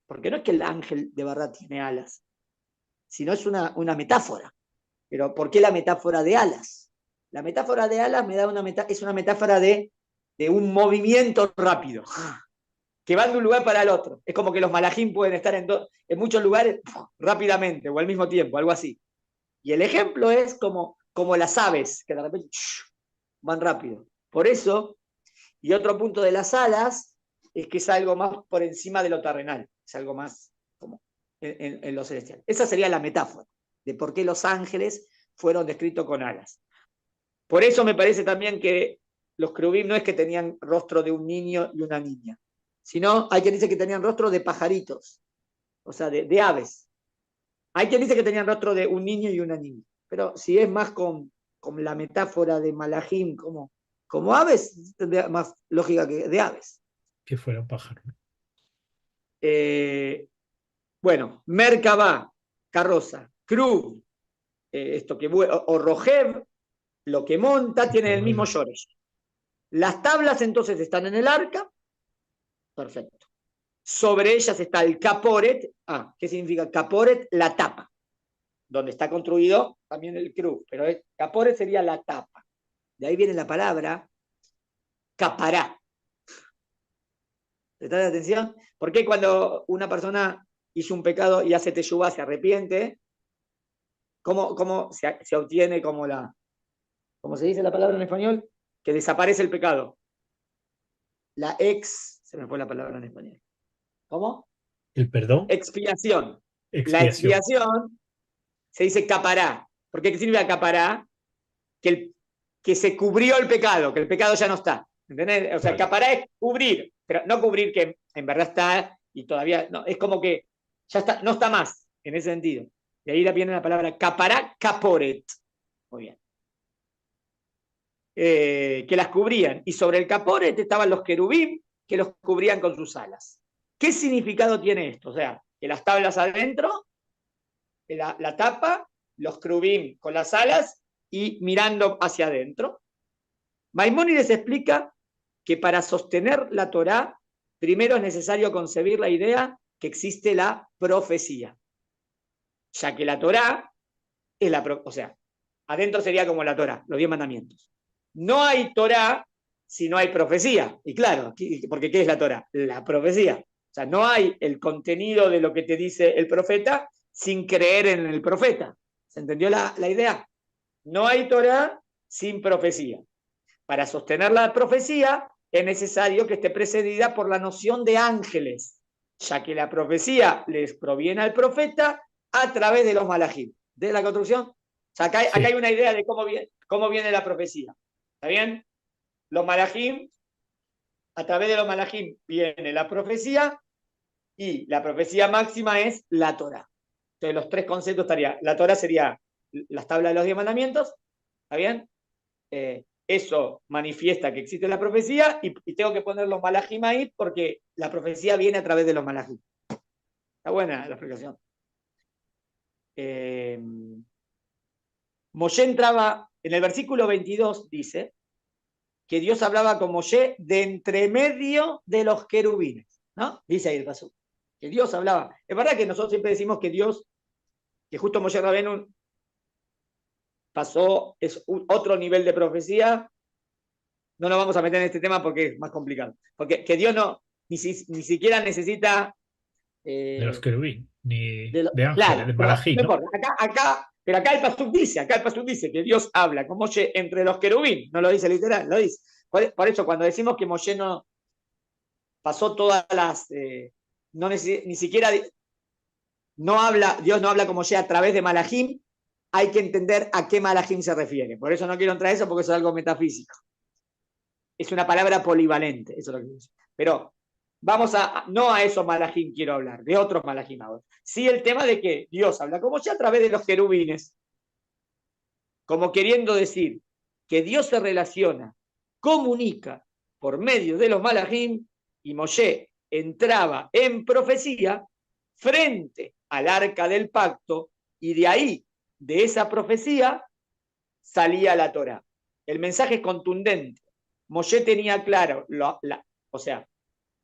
Porque no es que el ángel de verdad tiene alas, sino es una metáfora. Pero ¿por qué la metáfora de alas? La metáfora de alas es una metáfora de un movimiento rápido, que van de un lugar para el otro. Es como que los malajín pueden estar en muchos lugares rápidamente o al mismo tiempo, algo así. Y el ejemplo es como las aves, que de repente van rápido. Por eso, y otro punto de las alas, es que es algo más por encima de lo terrenal, es algo más como en lo celestial. Esa sería la metáfora de por qué los ángeles fueron descritos con alas. Por eso me parece también que los querubín no es que tenían rostro de un niño y una niña, sino hay quien dice que tenían rostro de pajaritos, o sea, de aves. Hay quien dice que tenían rostro de un niño y una niña, pero si es más con la metáfora de Malahim como aves, tendría más lógica que de aves. Que fuera un pájaro. Eh, bueno, Merkabah, carroza, Krub, esto que o Rojev, lo que monta, tiene el mismo Yoresh. Las tablas entonces están en el arca, perfecto. Sobre ellas está el caporet. ¿Qué significa caporet? La tapa, donde está construido también el cruz, pero caporet sería la tapa. De ahí viene la palabra capará. ¿Prestad atención? Porque cuando una persona hizo un pecado y hace teshuvá, se arrepiente, ¿cómo se obtiene ¿cómo se dice la palabra en español? Que desaparece el pecado. Se me fue la palabra en español. ¿Cómo? El perdón, Expiación. La expiación. expiación se dice capará. ¿Por qué significa capará? Que se cubrió el pecado, que el pecado ya no está. ¿Entendés? O sea, Vale. capará es cubrir, pero no cubrir que en verdad está y todavía no. Es como que ya está, no está más en ese sentido. De ahí viene la palabra capará, caporet. Muy bien. Que las cubrían. Y sobre el caporet estaban los querubín que los cubrían con sus alas. ¿Qué significado tiene esto? O sea, que las tablas adentro, la tapa, los querubín con las alas y mirando hacia adentro. Maimónides explica que para sostener la Torá, primero es necesario concebir la idea que existe la profecía, ya que la Torá es o sea, adentro sería como la Torá, los 10 mandamientos. No hay Torá si no hay profecía. Y claro, porque ¿qué es la Torá? La profecía. O sea, no hay el contenido de lo que te dice el profeta sin creer en el profeta. ¿Se entendió la idea? No hay Torá sin profecía. Para sostener la profecía es necesario que esté precedida por la noción de ángeles, ya que la profecía les proviene al profeta a través de los malajim. ¿De la construcción? O sea, acá hay Sí. una idea de cómo viene la profecía. ¿Está bien? Los malajim, a través de los malajim viene la profecía y la profecía máxima es la Torah. Entonces los tres conceptos estarían, la Torah sería las tablas de los 10 mandamientos, ¿está bien? Eso manifiesta que existe la profecía y tengo que poner los malajim ahí porque la profecía viene a través de los malajim. Está buena la explicación. Moshe entraba, en el versículo 22 dice que Dios hablaba con Moshe de entre medio de los querubines, ¿no? Dice ahí el paso. Que Dios hablaba. Es verdad que nosotros siempre decimos que justo Moshe Rabenu pasó, es otro nivel de profecía. No nos vamos a meter en este tema porque es más complicado. Porque que Dios ni siquiera necesita. De los Eh, querubín, ni de de ángeles, claro, de pero Malají, no ¿no? importa. Pero acá el Pasuk dice que Dios habla con Moshe entre los querubín. No lo dice literal, lo dice. Por eso, cuando decimos que Moshe no pasó todas las. Ni siquiera. No habla, Dios no habla con Moshe a través de Malahim, hay que entender a qué malajim se refiere. Por eso no quiero entrar a eso, porque eso es algo metafísico. Es una palabra polivalente, eso es lo que quiero decir. Pero vamos no a esos malajim quiero hablar, de otros malajim ahora. Sí el tema de que Dios habla como ya a través de los querubines, como queriendo decir que Dios se relaciona, comunica por medio de los malajim, y Moshe entraba en profecía frente al arca del pacto, y de ahí, de esa profecía, salía la Torá. El mensaje es contundente. Moshe tenía claro, o sea,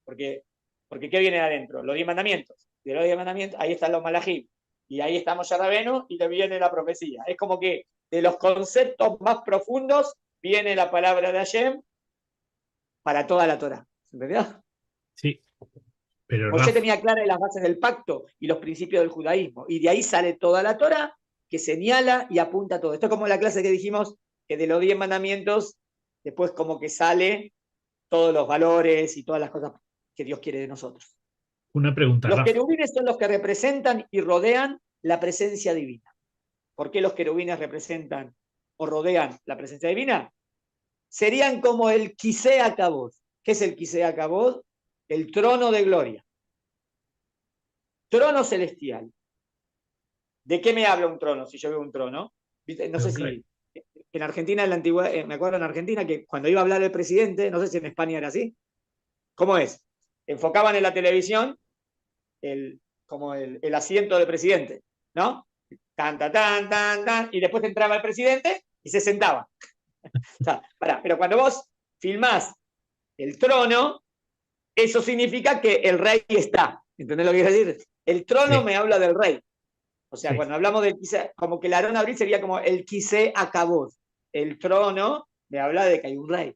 porque ¿qué viene adentro? Los 10 mandamientos. De los 10 mandamientos, ahí están los malajim. Y ahí está Moshe Rabenu y le viene la profecía. Es como que de los conceptos más profundos viene la palabra de Hashem para toda la Torá. ¿Entendió? Sí, pero Moshe Raf, tenía claras las bases del pacto y los principios del judaísmo. Y de ahí sale toda la Torá que señala y apunta a todo. Esto es como la clase que dijimos que de los 10 mandamientos, después como que sale todos los valores y todas las cosas que Dios quiere de nosotros. una pregunta, Los Raf. querubines son los que representan y rodean la presencia divina. ¿Por qué los querubines representan o rodean la presencia divina? Serían como el Kisea Kabod. ¿Qué es el Kisea Kabod? El trono de gloria. Trono celestial. ¿De qué me habla un trono si yo veo un trono? No sé si en Argentina, en la antigüedad, me acuerdo en Argentina que cuando iba a hablar el presidente, no sé si en España era así. ¿Cómo es? Enfocaban en la televisión como el asiento del presidente, ¿no? Tan, tan, tan, tan, tan, y después entraba el presidente y se sentaba. O sea, pero cuando vos filmás el trono, eso significa que el rey está. ¿Entendés lo que quiero decir? El trono Sí, me habla del rey. O sea, sí. cuando hablamos del quise, como que el Aarón Abril sería como el quise acabó. El trono me habla de que hay un rey.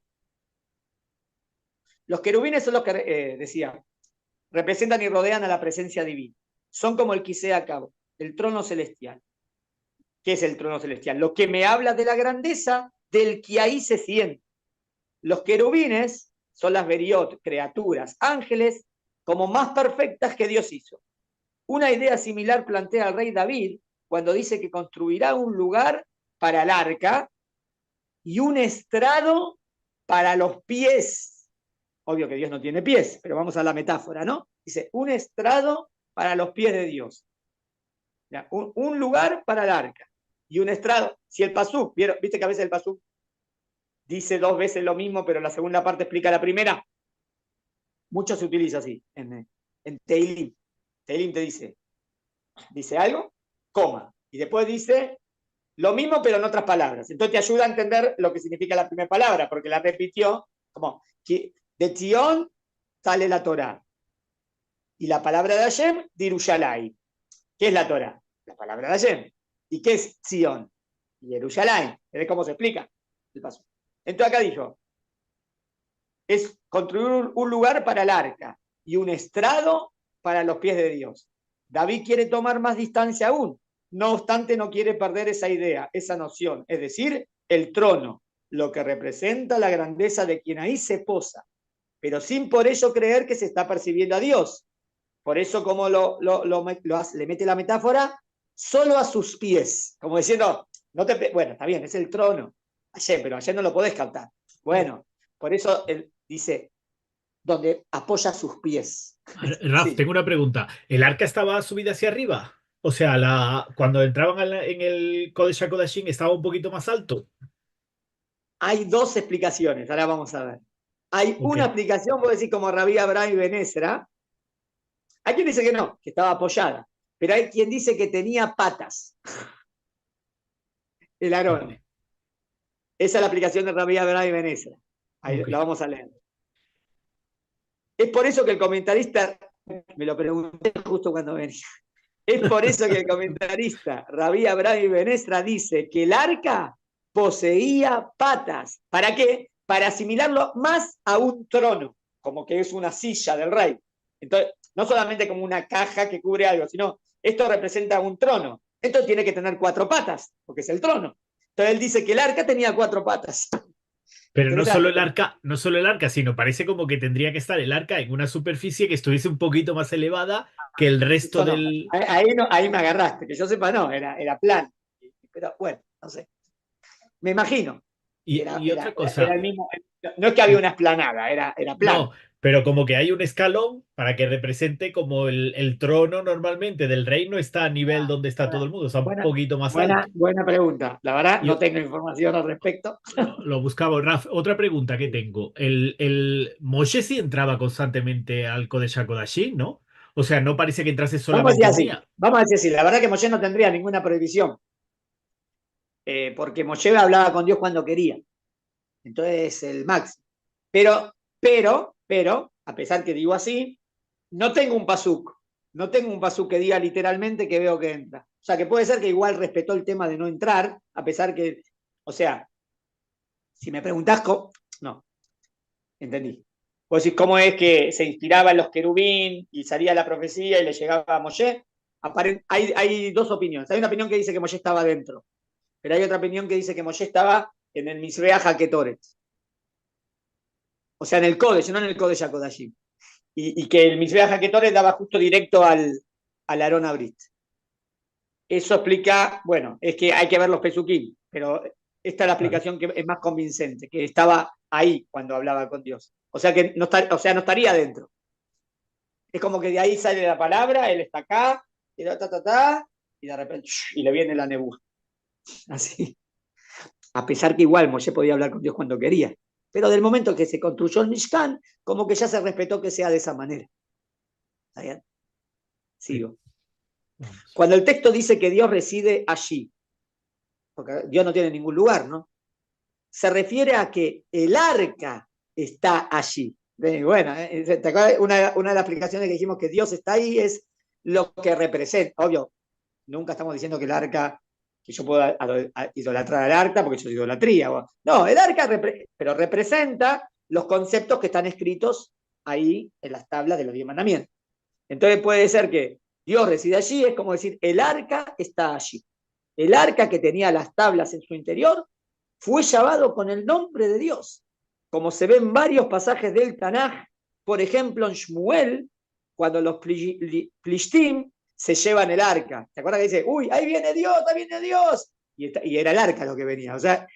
Los querubines son los que, decía, representan y rodean a la presencia divina. Son como el quise acabó, el trono celestial. ¿Qué es el trono celestial? Lo que me habla de la grandeza del que ahí se siente. Los querubines son las beriot, criaturas, ángeles, como más perfectas que Dios hizo. Una idea similar plantea el rey David cuando dice que construirá un lugar para el arca y un estrado para los pies. Obvio que Dios no tiene pies, pero vamos a la metáfora, ¿no? Dice, un estrado para los pies de Dios. Un lugar para el arca y un estrado. Si el pasú, viste que a veces el pasú dice dos veces lo mismo, pero la segunda parte explica la primera. Mucho se utiliza así en Teilim. Teilim te dice algo, coma, y después dice lo mismo, pero en otras palabras. Entonces te ayuda a entender lo que significa la primera palabra, porque la repitió como de Tion sale la Torá. Y la palabra de Hashem, Dirushalay. ¿Qué es la Torá? La palabra de Hashem. ¿Y qué es Sion? Y Yerushalayim. ¿Ves cómo se explica el paso? Entonces acá dijo, es construir un lugar para el arca y un estrado para los pies de Dios. David quiere tomar más distancia aún, no obstante no quiere perder esa idea, esa noción, es decir, el trono, lo que representa la grandeza de quien ahí se posa, pero sin por ello creer que se está percibiendo a Dios. Por eso como le mete la metáfora, solo a sus pies, como diciendo, bueno, está bien, es el trono, ayer, pero ayer no lo podés captar. Bueno, por eso él dice, donde apoya sus pies. Raf, Sí. tengo una pregunta. ¿El arca estaba subida hacia arriba? O sea, cuando entraban en el Kodesh HaKodashim estaba un poquito más alto. Hay dos explicaciones, ahora vamos a ver. Hay Ok. una explicación, vos decís como Rabí Abraham y Benesra. Hay quien dice que no, que estaba apoyada. Pero hay quien dice que tenía patas, el Aarón. Vale. Esa es la aplicación de Rabí Abraham y Benesra. Ahí Ok. la vamos a leer. Es por eso que el comentarista, me lo pregunté justo cuando venía, es por eso que el comentarista Rabí Abraham y Benesra dice que el arca poseía patas. ¿Para qué? Para asimilarlo más a un trono, como que es una silla del rey. Entonces, no solamente como una caja que cubre algo, sino esto representa un trono. Esto tiene que tener cuatro patas, porque es el trono. Entonces él dice que el arca tenía cuatro patas. Pero no solo Interesante. el arca, no solo el arca, sino parece como que tendría que estar el arca en una superficie que estuviese un poquito más elevada que el resto Eso no. del. Ahí no, ahí me agarraste, que yo sepa no, era plan. pero bueno, no sé. Me imagino. Y otra Era cosa, el mismo. No es que había una esplanada, era plano. no, pero como que hay un escalón para que represente como el trono normalmente del reino está a nivel donde está todo Buena, el mundo, está un buena, poquito más buena, alto. buena pregunta. La verdad, no Yo tengo información al respecto. lo buscaba, Raf. Otra pregunta que tengo, el Moshe sí entraba constantemente al Kodesh HaKodashim, ¿no? O sea, no parece que entrase Vamos a solamente decir un así. día. Vamos a decir así. La verdad que Moshe no tendría ninguna prohibición, porque Moshe hablaba con Dios cuando quería. Entonces, el máximo. Pero, a pesar que digo así, no tengo un pasuk. No tengo un pasuk que diga literalmente que veo que entra. O sea, que puede ser que igual respetó el tema de no entrar, a pesar que, o sea, si me preguntás, no, entendí. Vos decís, ¿cómo es que se inspiraba en los querubín y salía la profecía y le llegaba a Moshe? Hay dos opiniones. Hay una opinión que dice que Moshe estaba dentro, pero hay otra opinión que dice que Moshe estaba en el Mizbeach HaKetoret. O sea, en el Kodesh, no en el Kodesh HaKodashim. Y que el Mizbeach HaKetoret daba justo directo al Aarón Abrit. Eso explica, bueno, es que hay que ver los Pesukim, pero esta es la Claro. explicación que es más convincente, que estaba ahí cuando hablaba con Dios. O sea, que no, o sea, no estaría dentro. Es como que de ahí sale la palabra, él está acá, y, y de repente, y le viene la nebuja. Así. A pesar que igual Moshe podía hablar con Dios cuando quería. Pero del momento que se construyó el Mishkan, como que ya se respetó que sea de esa manera. ¿Está bien? Sí, Sigo. vamos. Cuando el texto dice que Dios reside allí, porque Dios no tiene ningún lugar, ¿no? Se refiere a que el arca está allí. Bueno, ¿te acuerdas? Una de las explicaciones que dijimos que Dios está ahí es lo que representa. Obvio, nunca estamos diciendo que el arca, que yo pueda idolatrar al arca porque eso es idolatría. No, el arca, pero representa los conceptos que están escritos ahí en las tablas de los 10 mandamientos. Entonces puede ser que Dios reside allí, es como decir, el arca está allí. El arca que tenía las tablas en su interior fue llamado con el nombre de Dios, como se ve en varios pasajes del Tanaj, por ejemplo en Shmuel, cuando los Plishtim se llevan el arca. ¿Te acuerdas que dice, uy, ahí viene Dios, ahí viene Dios? Y era el arca lo que venía. O sea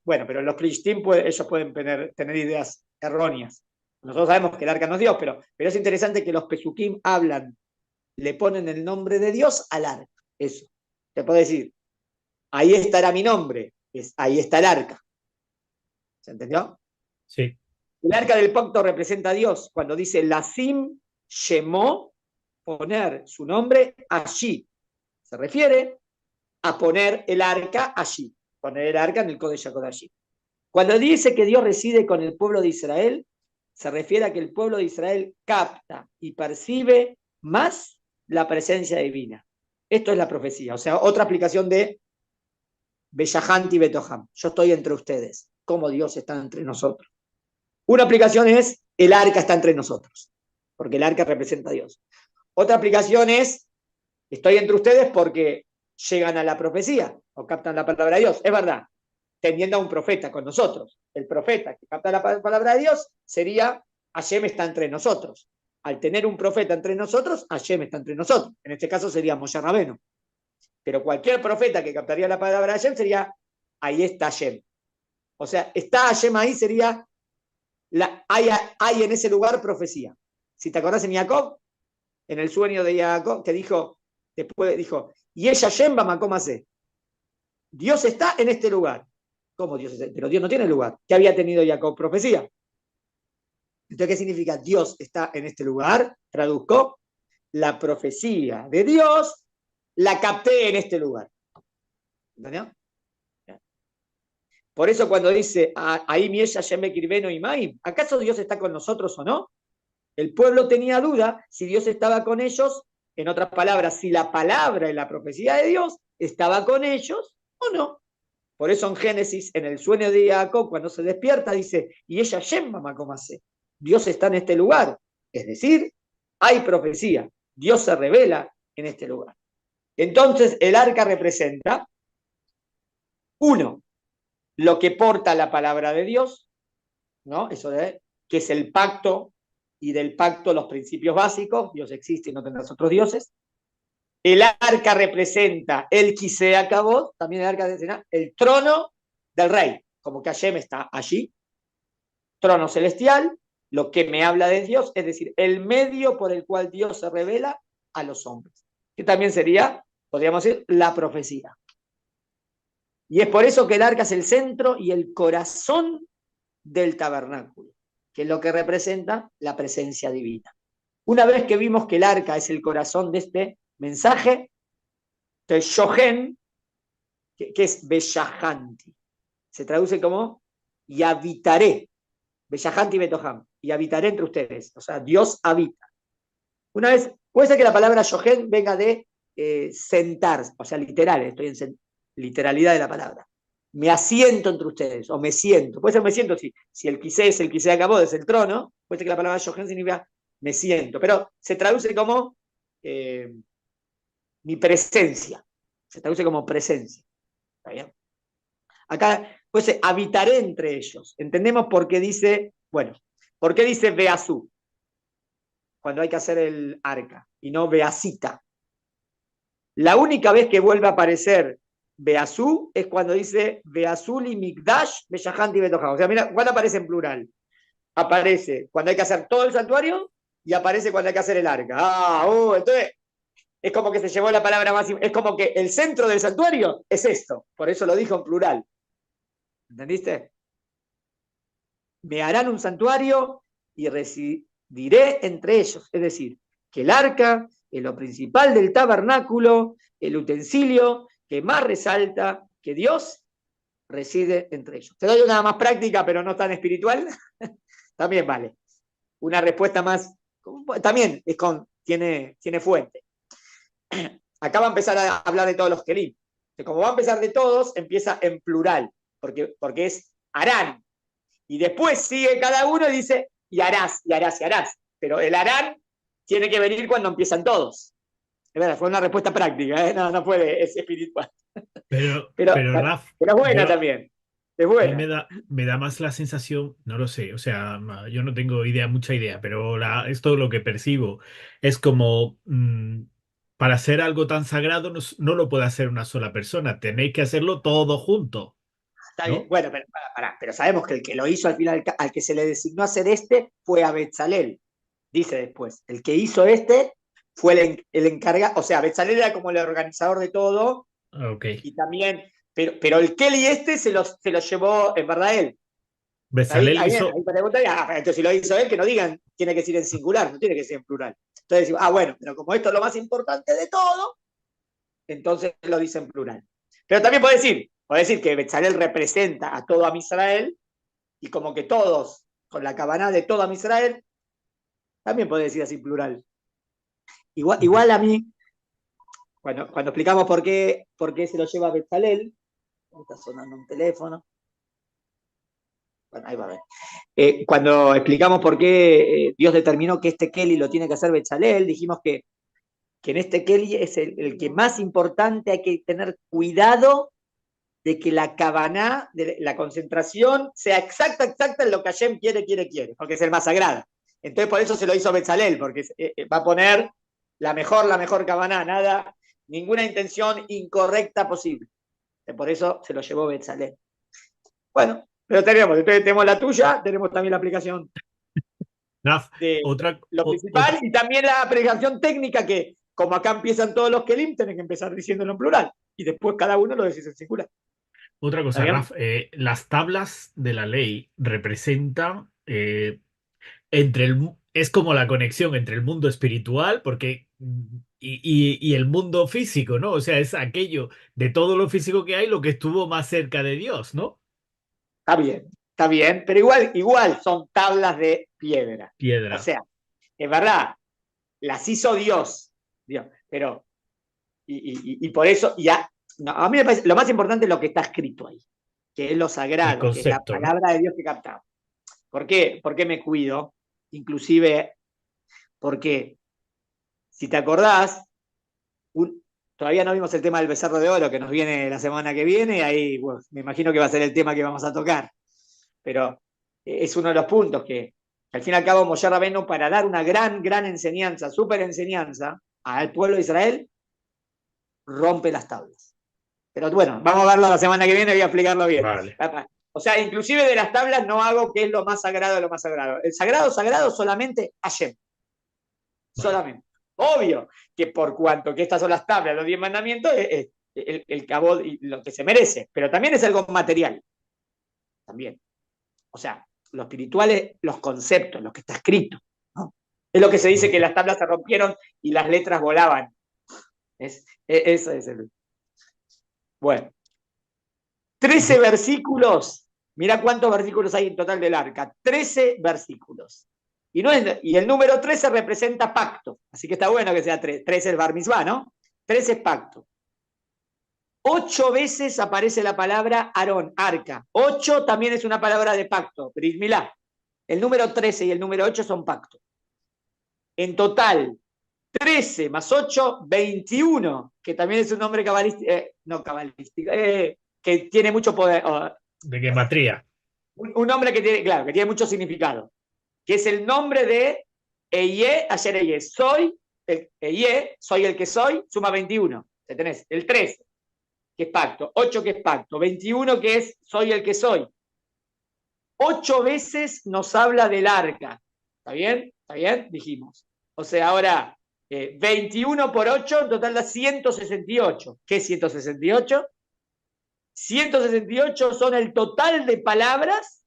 bueno, pero los Plishtim ellos pueden tener ideas erróneas. Nosotros sabemos que el arca no es Dios, pero es interesante que los Pesukim hablan, le ponen el nombre de Dios al arca. Eso. Te puedo decir, ahí estará mi nombre, ahí está el arca. ¿Se entendió? Sí, El arca del pacto representa a Dios. Cuando dice Lasim Shemó, poner su nombre allí. Se refiere a poner el arca allí. Poner el arca en el Kodesh HaKodashim. Cuando dice que Dios reside con el pueblo de Israel, se refiere a que el pueblo de Israel capta y percibe más la presencia divina. Esto es la profecía. O sea, otra aplicación de Bellahanti Betoham. Yo estoy entre ustedes. Como Dios está entre nosotros. Una aplicación es el arca está entre nosotros, porque el arca representa a Dios. Otra aplicación es estoy entre ustedes porque llegan a la profecía o captan la palabra de Dios. Es verdad, teniendo a un profeta con nosotros. El profeta que capta la palabra de Dios sería Hashem está entre nosotros. Al tener un profeta entre nosotros, Hashem está entre nosotros. En este caso sería Moshe Rabeno. Pero cualquier profeta que captaría la palabra de Hashem sería ahí está Hashem. O sea, está Hashem ahí sería hay en ese lugar profecía. Si te acordás en Jacob, en el sueño de Jacob, que después dijo, y ella Shemba Macomase, Dios está en este lugar. ¿Cómo Dios está? Pero Dios no tiene lugar. ¿Qué había tenido Jacob? Profecía. Entonces, ¿qué significa Dios está en este lugar? Traduzco, la profecía de Dios la capté en este lugar. ¿Entendió? Por eso cuando dice, ahí mi ella Shembe Kirveno y Maim, ¿acaso Dios está con nosotros o no? El pueblo tenía duda si Dios estaba con ellos, en otras palabras, si la palabra y la profecía de Dios estaba con ellos o no. Por eso en Génesis, en el sueño de Jacob, cuando se despierta, dice, y ella Shemma Macomase, Dios está en este lugar. Es decir, hay profecía, Dios se revela en este lugar. Entonces, el arca representa, uno, lo que porta la palabra de Dios, ¿no? Eso de que es el pacto y del pacto los principios básicos, Dios existe y no tendrás otros dioses. El arca representa el Kisea Kabod, también el arca representa el trono del rey, como que Hashem está allí, trono celestial, lo que me habla de Dios, es decir, el medio por el cual Dios se revela a los hombres, que también sería, podríamos decir, la profecía. Y es por eso que el arca es el centro y el corazón del tabernáculo, que es lo que representa la presencia divina. Una vez que vimos que el arca es el corazón de este mensaje, entonces Shohen, que es Beshahanti, se traduce como y habitaré, Beshahanti Betoham, y habitaré entre ustedes, o sea, Dios habita. Una vez, puede ser que la palabra Shohen venga de sentar, o sea, literal, estoy en literalidad de la palabra. Me asiento entre ustedes, o me siento. Puede ser me siento si el quise es el quise acabó, es el trono, puede ser que la palabra Shohen significa me siento, pero se traduce como mi presencia, se traduce como presencia. ¿Está bien? Acá, pues habitaré entre ellos. Entendemos por qué dice, bueno, por qué dice Beazú cuando hay que hacer el arca y no Beacita. La única vez que vuelve a aparecer Beazú es cuando dice Beazuli Mikdash Beshahanti Betoja. O sea, mira, ¿cuándo aparece en plural? Aparece cuando hay que hacer todo el santuario y aparece cuando hay que hacer el arca. Entonces es como que se llevó la palabra más. Es como que el centro del santuario es esto. Por eso lo dijo en plural. ¿Entendiste? Me harán un santuario y residiré entre ellos. Es decir, que el arca es lo principal del tabernáculo, el utensilio que más resalta que Dios reside entre ellos. Te doy una más práctica, pero no tan espiritual. También vale. Una respuesta más, también tiene fuente. Acá va a empezar a hablar de todos los kelim. Como va a empezar de todos, empieza en plural, porque es harán. Y después sigue cada uno y dice, y harás, y harás, y harás. Pero el harán tiene que venir cuando empiezan todos. Es verdad, fue una respuesta práctica, ¿eh? No fue es espiritual. Pero Raf, es buena yo, también. Es a mí buena. me da más la sensación, no lo sé, o sea, yo no tengo idea, mucha idea, pero esto lo que percibo es como para hacer algo tan sagrado no lo puede hacer una sola persona, tenéis que hacerlo todo junto, Está bien. ¿no? Bueno, pero sabemos que el que lo hizo al final, al que se le designó hacer fue a Betzalel. Dice después, el que hizo fue el encargado, o sea, Betzalel era como el organizador de todo, Ok. y también, pero el Kelly se lo llevó en verdad él. Bezalel Ahí hizo, preguntaría, entonces si lo hizo él, que no digan, tiene que decir en singular, no tiene que decir en plural. Entonces decimos, bueno, pero como esto es lo más importante de todo, entonces lo dice en plural. Pero también puede decir que Betzalel representa a todo a Israel, y como que todos, con la cabana de todo a Israel, también puede decir así plural. Igual a mí, cuando explicamos por qué se lo lleva Betzalel, está sonando un teléfono. Bueno, ahí va a ver. Cuando explicamos por qué Dios determinó que este Kelly lo tiene que hacer Betzalel, dijimos que en este Kelly es el que más importante, hay que tener cuidado de que la cabana, de la concentración, sea exacta en lo que Hashem quiere, porque es el más sagrado. Entonces por eso se lo hizo Betzalel, porque va a poner la mejor cabana, nada, ninguna intención incorrecta posible. Por eso se lo llevó Betzalel. Bueno, pero tenemos la tuya, tenemos también la aplicación Raf, de otra, lo principal y también la aplicación técnica que, como acá empiezan todos los Kelim, tienen que empezar diciéndolo en plural y después cada uno lo decís en singular. otra ¿Está cosa, bien? Raf, las tablas de la ley representan entre es como la conexión entre el mundo espiritual porque y el mundo físico, ¿no? O sea, es aquello de todo lo físico que hay lo que estuvo más cerca de Dios, ¿no? Está bien, pero igual son tablas de piedra. O Piedra. sea, es verdad, las hizo Dios, pero, y por eso, no, a mí me parece, lo más importante es lo que está escrito ahí, que es lo El sagrado, que es la concepto, ¿no? palabra de Dios que captamos. ¿Por qué? ¿Por qué me cuido? Inclusive, porque si te acordás, todavía no vimos el tema del becerro de oro que nos viene la semana que viene, ahí bueno, me imagino que va a ser el tema que vamos a tocar. Pero es uno de los puntos que al fin y al cabo Moshe Rabbeinu, para dar una gran enseñanza, súper enseñanza al pueblo de Israel, rompe las tablas. Pero bueno, vamos a verlo la semana que viene, voy a explicarlo bien. Vale. O sea, inclusive de las tablas no hago qué es lo más sagrado de lo más sagrado. El sagrado, sagrado, solamente Hashem. Vale. Solamente. Obvio que por cuanto que estas son las tablas, los 10 mandamientos, es el cabod y lo que se merece, pero también es algo material. También. O sea, lo espiritual es los conceptos, lo que está escrito, ¿no? Es lo que se dice que las tablas se rompieron y las letras volaban. Eso es el. Bueno, 13 versículos. Mirá cuántos versículos hay en total del arca. 13 versículos. Y el número 13 representa pacto. Así que está bueno que sea 3. 13 es bar mitzvah, ¿no? 13 es pacto. 8 veces aparece la palabra Aarón, arca. 8 también es una palabra de pacto, Brit Milá. El número 13 y el número 8 son pacto. En total, 13 más 8, 21, que también es un nombre cabalístico, no cabalístico, que tiene mucho poder. De gematría. Un nombre que tiene, claro, que tiene mucho significado, que es el nombre de Eye, ayer Eye, soy el que soy, suma 21. Tenés el 13, que es pacto, 8 que es pacto, 21 que es soy el que soy. 8 veces nos habla del arca. ¿Está bien? ¿Está bien? Dijimos. O sea, ahora 21 por 8 en total da 168. ¿Qué es 168? 168 son el total de palabras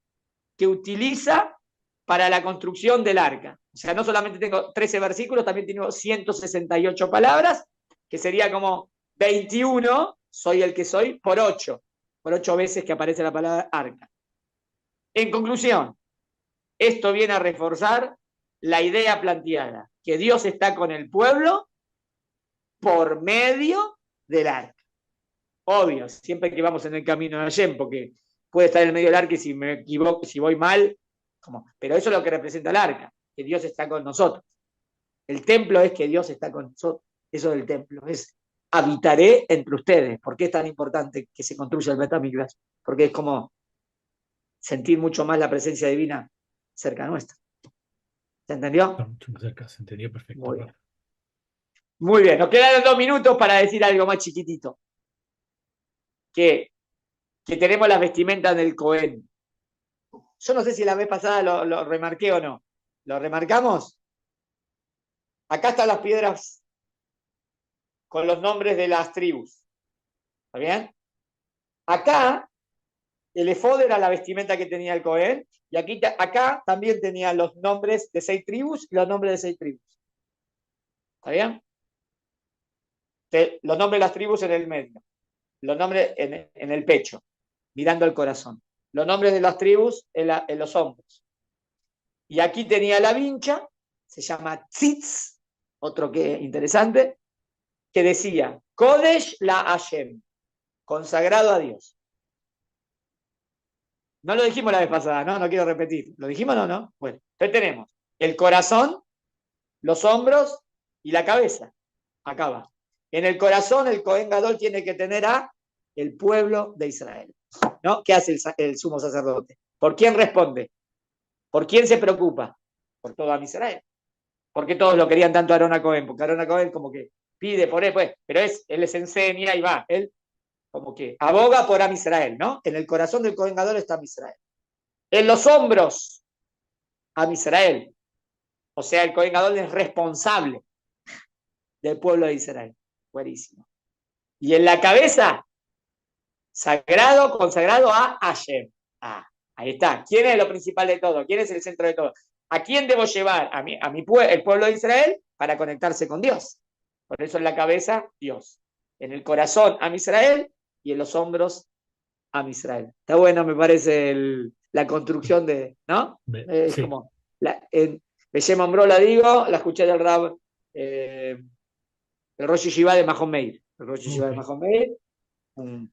que utiliza para la construcción del arca. O sea, no solamente tengo 13 versículos, también tengo 168 palabras, que sería como 21, soy el que soy, por 8 veces que aparece la palabra arca. En conclusión, esto viene a reforzar la idea planteada, que Dios está con el pueblo por medio del arca. Obvio, siempre que vamos en el camino de Hashem, porque puede estar en el medio del arca y si me equivoco, si voy mal, pero eso es lo que representa el arca, que Dios está con nosotros. El templo es que Dios está con nosotros. Eso del templo es habitaré entre ustedes. ¿Por qué es tan importante que se construya el Beit HaMikdash? Porque es como sentir mucho más la presencia divina cerca nuestra. ¿Se entendió? Está mucho más cerca, se entendió perfecto. Muy bien. Muy bien, nos quedan 2 minutos para decir algo más chiquitito. Que tenemos las vestimentas del Cohen. Yo no sé si la vez pasada lo remarqué o no. ¿Lo remarcamos? Acá están las piedras con los nombres de las tribus. ¿Está bien? Acá, el efod era la vestimenta que tenía el Cohen, y acá también tenía los nombres de 6 tribus y los nombres de 6 tribus. ¿Está bien? Los nombres de las tribus en el medio, los nombres en el pecho, mirando el corazón, los nombres de las tribus en los hombros. Y aquí tenía la vincha, se llama tzitz, otro que interesante, que decía, Kodesh la Hashem, consagrado a Dios. No lo dijimos la vez pasada, no quiero repetir. ¿Lo dijimos o no? Bueno, entonces tenemos el corazón, los hombros y la cabeza. Acá va. En el corazón el Cohen Gadol tiene que tener a el pueblo de Israel. ¿No? ¿Qué hace el sumo sacerdote? ¿Por quién responde? ¿Por quién se preocupa? Por todo a Israel. ¿Por qué todos lo querían tanto a Aarón a Cohen? Porque Aarón a Cohen como que pide por él, pues, pero él les enseña y va. Él como que aboga por Am Israel, ¿no? En el corazón del Cohen Gadol está Am Israel. En los hombros, Am Israel. O sea, el Cohen Gadol es responsable del pueblo de Israel. Buenísimo. Y en la cabeza, sagrado, consagrado a Hashem. Ahí está. ¿Quién es lo principal de todo? ¿Quién es el centro de todo? ¿A quién debo llevar? El pueblo de Israel para conectarse con Dios. Por eso en la cabeza, Dios. En el corazón, Am Israel, y en los hombros, Am Israel. Está bueno, me parece la construcción de, ¿no? Es Sí. como, Beshem Ombró la digo, la escuché del Rab, el Rosh Yeshiva de Mahon Meir. El Rosh Yeshiva de Mahon Meir, un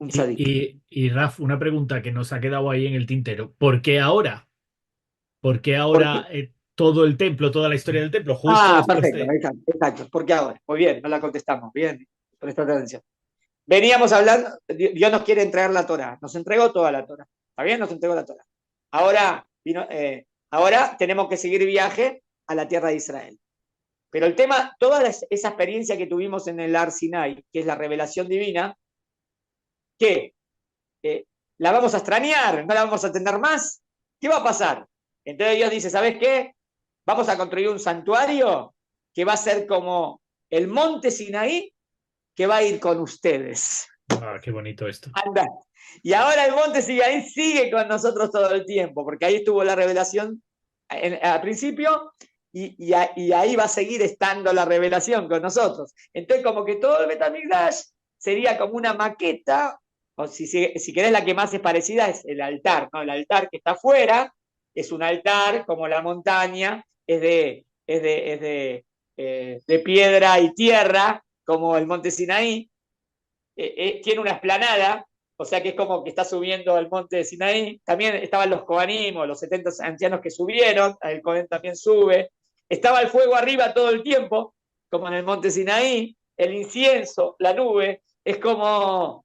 tzadik. Y Raf, una pregunta que nos ha quedado ahí en el tintero. ¿Por qué ahora? ¿Por qué ahora todo el templo, toda la historia del templo, justo después Perfecto, de... exacto. ¿Por qué ahora? Muy bien, no la contestamos. Bien, presta atención. Veníamos hablando, Dios nos quiere entregar la Torah. Nos entregó toda la Torah. ¿Está bien? Nos entregó la Torah. Ahora tenemos que seguir viaje a la tierra de Israel. ¿Ok? Pero el tema, toda esa experiencia que tuvimos en el Ar Sinai, que es la revelación divina, que la vamos a extrañar, no la vamos a tener más, ¿qué va a pasar? Entonces Dios dice, ¿sabes qué? Vamos a construir un santuario que va a ser como el monte Sinaí que va a ir con ustedes. Ah, qué bonito esto. Anda. Y ahora el monte Sinaí sigue con nosotros todo el tiempo, porque ahí estuvo la revelación al principio y ahí va a seguir estando la revelación con nosotros. Entonces, como que todo el Betamigdash sería como una maqueta, o si querés la que más es parecida es el altar, ¿no? El altar que está afuera es un altar como la montaña, de piedra y tierra, como el monte Sinaí, tiene una esplanada, o sea que es como que está subiendo al monte de Sinaí. También estaban los Kohanim, los 70 ancianos que subieron, el Kohen también sube. Estaba el fuego arriba todo el tiempo, como en el monte Sinaí, el incienso, la nube, es como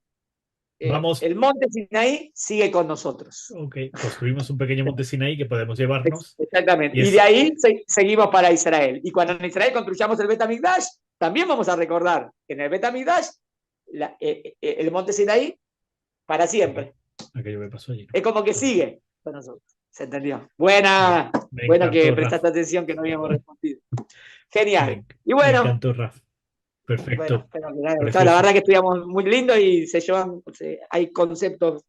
Vamos, el monte Sinaí sigue con nosotros. ok, construimos un pequeño monte Sinaí que podemos llevarnos Exactamente. y Y de es, ahí seguimos para Israel. Y cuando en Israel construyamos el Betamigdash, también vamos a recordar que en el Betamigdash el monte Sinaí para ok, siempre. aquello que pasó allí, ¿no? Es como que Vale. sigue con nosotros. ¿Se entendió? Buena, Me bueno que encantó, Raf. prestaste atención que no habíamos respondido. Me, Genial. enc- Y me bueno, encantó, Raf. bueno, Perfecto, espero que les haya gustado. La verdad precioso. que estudiamos muy lindo y hay conceptos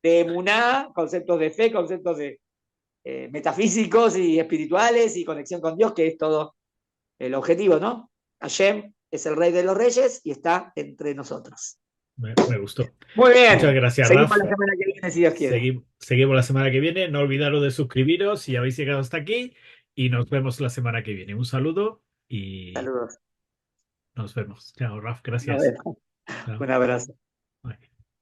de emuná, conceptos de fe, conceptos de metafísicos y espirituales y conexión con Dios, que es todo el objetivo, ¿no? Hashem es el rey de los reyes y está entre nosotros. Me gustó. Muy Muchas bien. gracias, Seguimos Raf. la semana que viene, si Dios quiere. Seguimos la semana que viene. No olvidaros de suscribiros si habéis llegado hasta aquí y nos vemos la semana que viene. Un saludo y Saludos. nos vemos. Chao, Raf. A Gracias. ver, Chao. un abrazo.